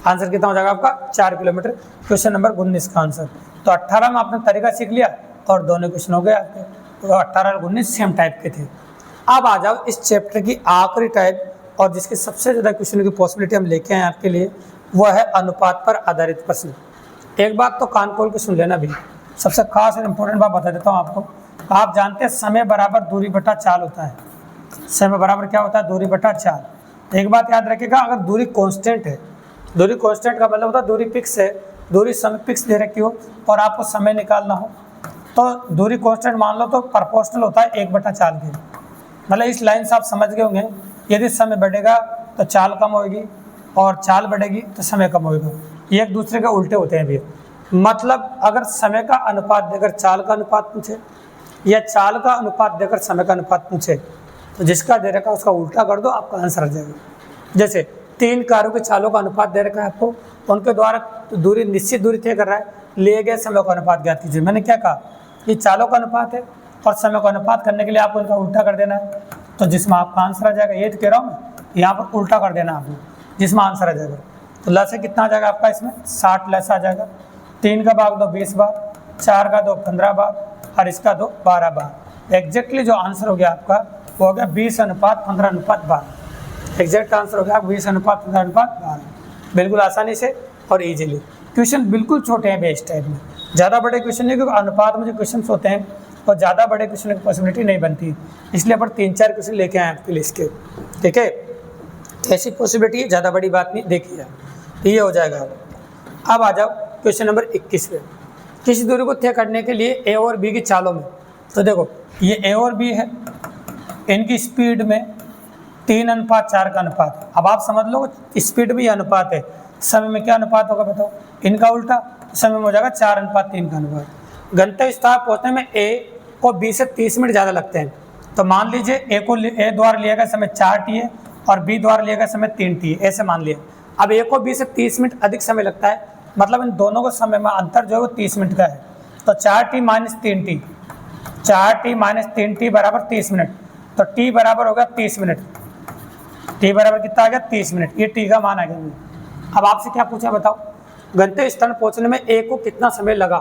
आंसर कितना हो जाएगा आपका? 4 किलोमीटर। क्वेश्चन नंबर 19 का आंसर। तो 18 में आपने तरीका सीख लिया और दोनों क्वेश्चन हो गए आपके। तो 18 और 19 सेम टाइप के थे। अब आ जाओ इस चैप्टर की आखिरी टाइप, और जिसकी सबसे ज़्यादा क्वेश्चन की पॉसिबिलिटी हम लेके आए आपके लिए, वह है अनुपात पर आधारित प्रश्न। एक बात तो कान खोल के सुन लेना भी, सबसे खास और इम्पोर्टेंट बात बता देता हूँ आपको। आप जानते हैं समय बराबर दूरी बटा चाल होता है। समय बराबर क्या होता है? दूरी बटा चाल। एक बात याद रखिएगा, अगर दूरी कांस्टेंट है, दूरी कांस्टेंट का मतलब होता है दूरी फिक्स है, दूरी समय फिक्स दे रखी हो और आपको समय निकालना हो, तो दूरी कांस्टेंट मान लो तो प्रोपोर्शनल होता है 1/4 के। मतलब इस लाइन से आप समझ गए होंगे, यदि समय बढ़ेगा तो चाल कम होगी और चाल बढ़ेगी तो समय कम होगा। ये एक दूसरे के उल्टे होते हैं भी। मतलब अगर समय का अनुपात देकर चाल का अनुपात पूछे या चाल का अनुपात देकर समय का अनुपात पूछे, तो जिसका दे रखा है उसका उल्टा कर दो, आपका आंसर आ जाएगा। जैसे 3 कारों के चालों का अनुपात दे रखा है आपको, उनके द्वारा दूरी निश्चित दूरी तय कर रहा है, लिए गए समय का अनुपात ज्ञात कीजिए। मैंने क्या कहा? ये चालों का अनुपात है और समय का अनुपात करने के लिए आपको इनका उल्टा कर देना है। तो जिसमें आपका आंसर आ जाएगा, ये तो कह रहा हूँ मैं, यहाँ पर उल्टा कर देना आपको, जिसमें आंसर आ जाएगा। तो लस से कितना आ जाएगा आपका, इसमें 60 लस आ जाएगा। 3 का भाग दो 20 बार, 4 का दो 15 बार और इसका दो 12 बार। एग्जैक्टली जो आंसर हो गया आपका वो हो गया 20:15:12। एग्जैक्ट आंसर हो गया 20:15:12। बिल्कुल आसानी से और इजीली। क्वेश्चन बिल्कुल छोटे हैं बेस टाइप में, ज़्यादा बड़े क्वेश्चन नहीं, क्योंकि अनुपात में जो क्वेश्चन होते हैं और ज़्यादा बड़े क्वेश्चन की पॉसिबिलिटी नहीं बनती, इसलिए अपन 3-4 क्वेश्चन लेके आए आपके लिए इसके। ठीक है, ऐसी पॉसिबिलिटी है, ज़्यादा बड़ी बात नहीं, देखिए तो ये हो जाएगा। अब आ जाओ क्वेश्चन नंबर 21 पे। किसी दूरी को तय करने के लिए ए और बी की चालों में, तो देखो ये ए और बी है, इनकी स्पीड में 3:4 का अनुपात है। अब आप समझ लो स्पीड में ये अनुपात है, समय में क्या अनुपात होगा बताओ, इनका उल्टा, समय में हो जाएगा 4:3 का अनुपात। गंतव्य स्थान पहुँचने में ए को बी से 30 मिनट ज़्यादा लगते हैं। तो मान लीजिए ए द्वारा लिया गया समय 4t है और बी द्वारा लिया गया समय 3t है, ऐसे मान लिया। अब ए को बी से 30 मिनट अधिक समय लगता है, मतलब इन दोनों को समय में अंतर जो है वो 30 मिनट का है। तो 4t - 3t, 4t - 3t बराबर 30 मिनट। तो t बराबर होगा 30 मिनट। t बराबर कितना आ गया, 30 मिनट। ये t का मान आ गया। अब आपसे क्या पूछा बताओ, गंतव्य स्थान पहुंचने में ए को कितना समय लगा।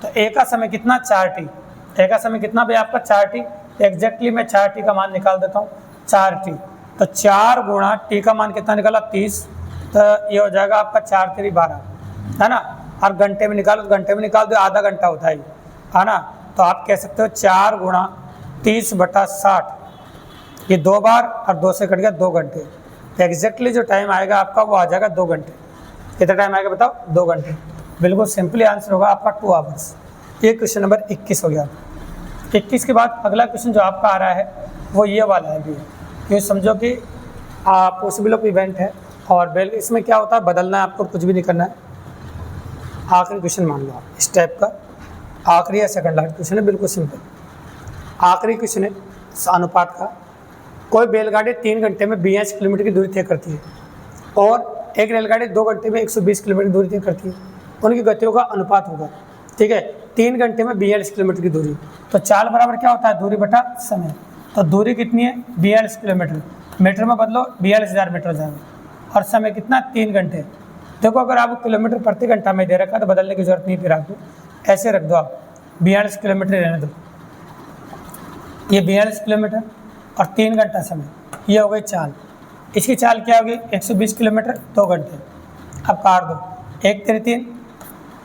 तो ए का समय कितना, 4t। ए का समय कितना भाई आपका, 4t। एग्जैक्टली मैं 4t का मान निकाल देता हूँ, 4t। तो 4 गुणा t का मान कितना निकाला, 30। तो ये हो जाएगा आपका 4×3 12, है ना। और घंटे में निकालो, घंटे में निकाल दो, आधा घंटा होता है ना। तो आप कह सकते हो 4 गुणा 30/60, ये 2 बार और 2 से कट गया 2 घंटे। तो एग्जैक्टली जो टाइम आएगा आपका वो आ जाएगा 2 घंटे। कितना टाइम आएगा बताओ, 2 घंटे। बिल्कुल सिंपली आंसर होगा आपका 2 आवर्स। ये क्वेश्चन नंबर 21 हो गया। 21 के बाद अगला क्वेश्चन जो आपका आ रहा है वो ये वाला है भी। ये समझो कि पॉसिबल ऑफ इवेंट है और इसमें क्या होता है, बदलना है आपको, कुछ भी नहीं करना है। आखिरी क्वेश्चन मान लो आप इस टाइप का, आखिरी या सेकंड लास्ट क्वेश्चन है, बिल्कुल सिंपल। आखिरी क्वेश्चन है अनुपात का। कोई बैलगाड़ी 3 घंटे में 42 किलोमीटर की दूरी तय करती है और एक रेलगाड़ी 2 घंटे में 120 किलोमीटर की दूरी तय करती है। उनकी गतियों का अनुपात होगा। ठीक है, 3 घंटे में 42 किलोमीटर की दूरी। तो चाल बराबर क्या होता है, दूरी बटा समय। तो दूरी कितनी है, 42 किलोमीटर। मीटर में बदलो 42,000 मीटर जाएगा। और समय कितना, 3 घंटे। देखो अगर आपको किलोमीटर प्रति घंटा में दे रखा है तो बदलने की जरूरत नहीं, फिर आपको ऐसे रख दो, आप 42 किलोमीटर रहने दो। ये 42 किलोमीटर और 3 घंटा समय, ये हो गई चाल। इसकी चाल क्या होगी, 120 किलोमीटर 2 घंटे। अब काट दो, 1 3 3,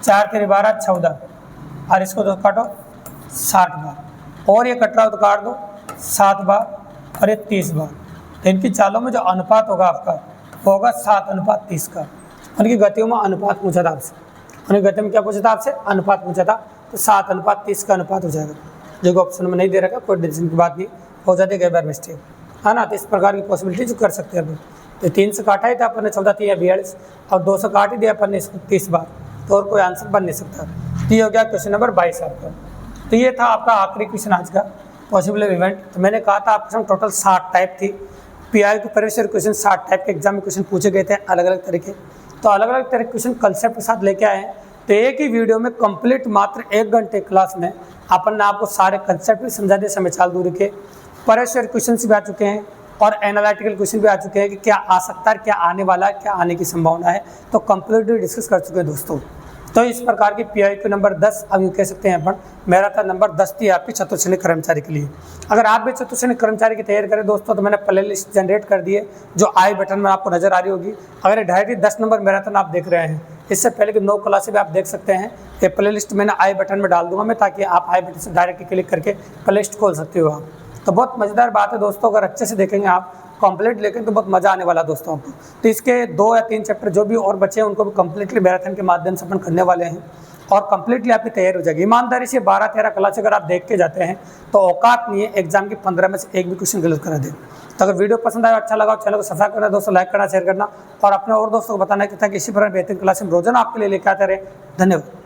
4 3 12 14 और इसको 2 काटो 60 बार, और ये कट रहा हो तो काट दो 7 बार और ये 30 बार। तो इनकी चालों में जो अनुपात होगा आपका वो होगा 7:30 का। उनकी गतियों में अनुपात पूछा था आपसे, उनकी गति में क्या पूछा था आपसे, अनुपात पूछा था। तो 7:30 का अनुपात हो जाएगा, जो ऑप्शन में नहीं दे रखा, कोई टेंशन की बात नहीं, हो जाती है कई बार मिस्टेक, है ना। तो इस प्रकार की पॉसिबिलिटी जो कर सकते हैं अपन। तो 3 से काटा ही था अपन ने 14 3 या 42 और 2 से काट ही दिया अपन ने इसको 30 बार, तो और कोई आंसर बन नहीं सकता। तो ये हो गया क्वेश्चन नंबर 22 आपका। तो ये था आपका आखिरी क्वेश्चन आज का, पॉसिबल इवेंट। तो मैंने कहा था आपके सामने टोटल 60 टाइप थी। पीआई के प्रीवियस ईयर क्वेश्चन 60 टाइप के एग्जाम में क्वेश्चन पूछे गए थे, अलग अलग तरीके। तो अलग अलग तरह के क्वेश्चन कंसेप्ट के साथ लेके आए हैं। तो एक ही वीडियो में कंप्लीट मात्र 1 घंटे क्लास में अपन ने आपको सारे कंसेप्ट भी समझा दिए। समय चाल दूरी के प्रीवियस ईयर क्वेश्चन भी आ चुके हैं और एनालिटिकल क्वेश्चन भी आ चुके हैं कि क्या आ सकता है, क्या आने वाला है, क्या आने की संभावना है। तो कंप्लीटली डिस्कस कर चुके हैं दोस्तों। तो इस प्रकार की पीआईक्यू नंबर 10 अब यूँ कह सकते हैं अपन, मेरा था नंबर 10 थी आपकी चतुर्श्रेणी कर्मचारी के लिए। अगर आप भी चतुर्श्रेणी कर्मचारी की तैयारी करें दोस्तों, तो मैंने प्ले लिस्ट जनरेट कर दी है जो आई बटन में आपको नजर आ रही होगी। अगर डायरेक्टली 10 नंबर मैराथन आप देख रहे हैं, इससे पहले कि 9 क्लासें भी आप देख सकते हैं। ये प्ले लिस्ट मैंने आई बटन में डाल दूंगा मैं, ताकि आप आई बटन से डायरेक्ट क्लिक करके प्ले लिस्ट खोल सकते हो आप। तो बहुत मज़ेदार बात है दोस्तों, अगर अच्छे से देखेंगे आप कंप्लीट लेकिन तो बहुत मज़ा आने वाला है दोस्तों आपको। तो इसके 2 या 3 चैप्टर जो भी और बचे हैं उनको भी कंप्लीटली मैराथन के माध्यम से अपन करने वाले हैं और कंप्लीटली आपकी तैयारी हो जाएगी। ईमानदारी से 12-13 क्लास अगर आप देख के जाते हैं तो औकात नहीं है एग्जाम की 15 में से एक भी क्वेश्चन गलत करा दे। तो अगर वीडियो पसंद आया, अच्छा लगा, चैनल को सब्सक्राइब करना दोस्तों, लाइक करना, शेयर करना और अपने और दोस्तों को बताना कि ताकि इसी प्रकार बेहतरीन क्लास में रोजाना आपके लिए लेकर आते रहे। धन्यवाद।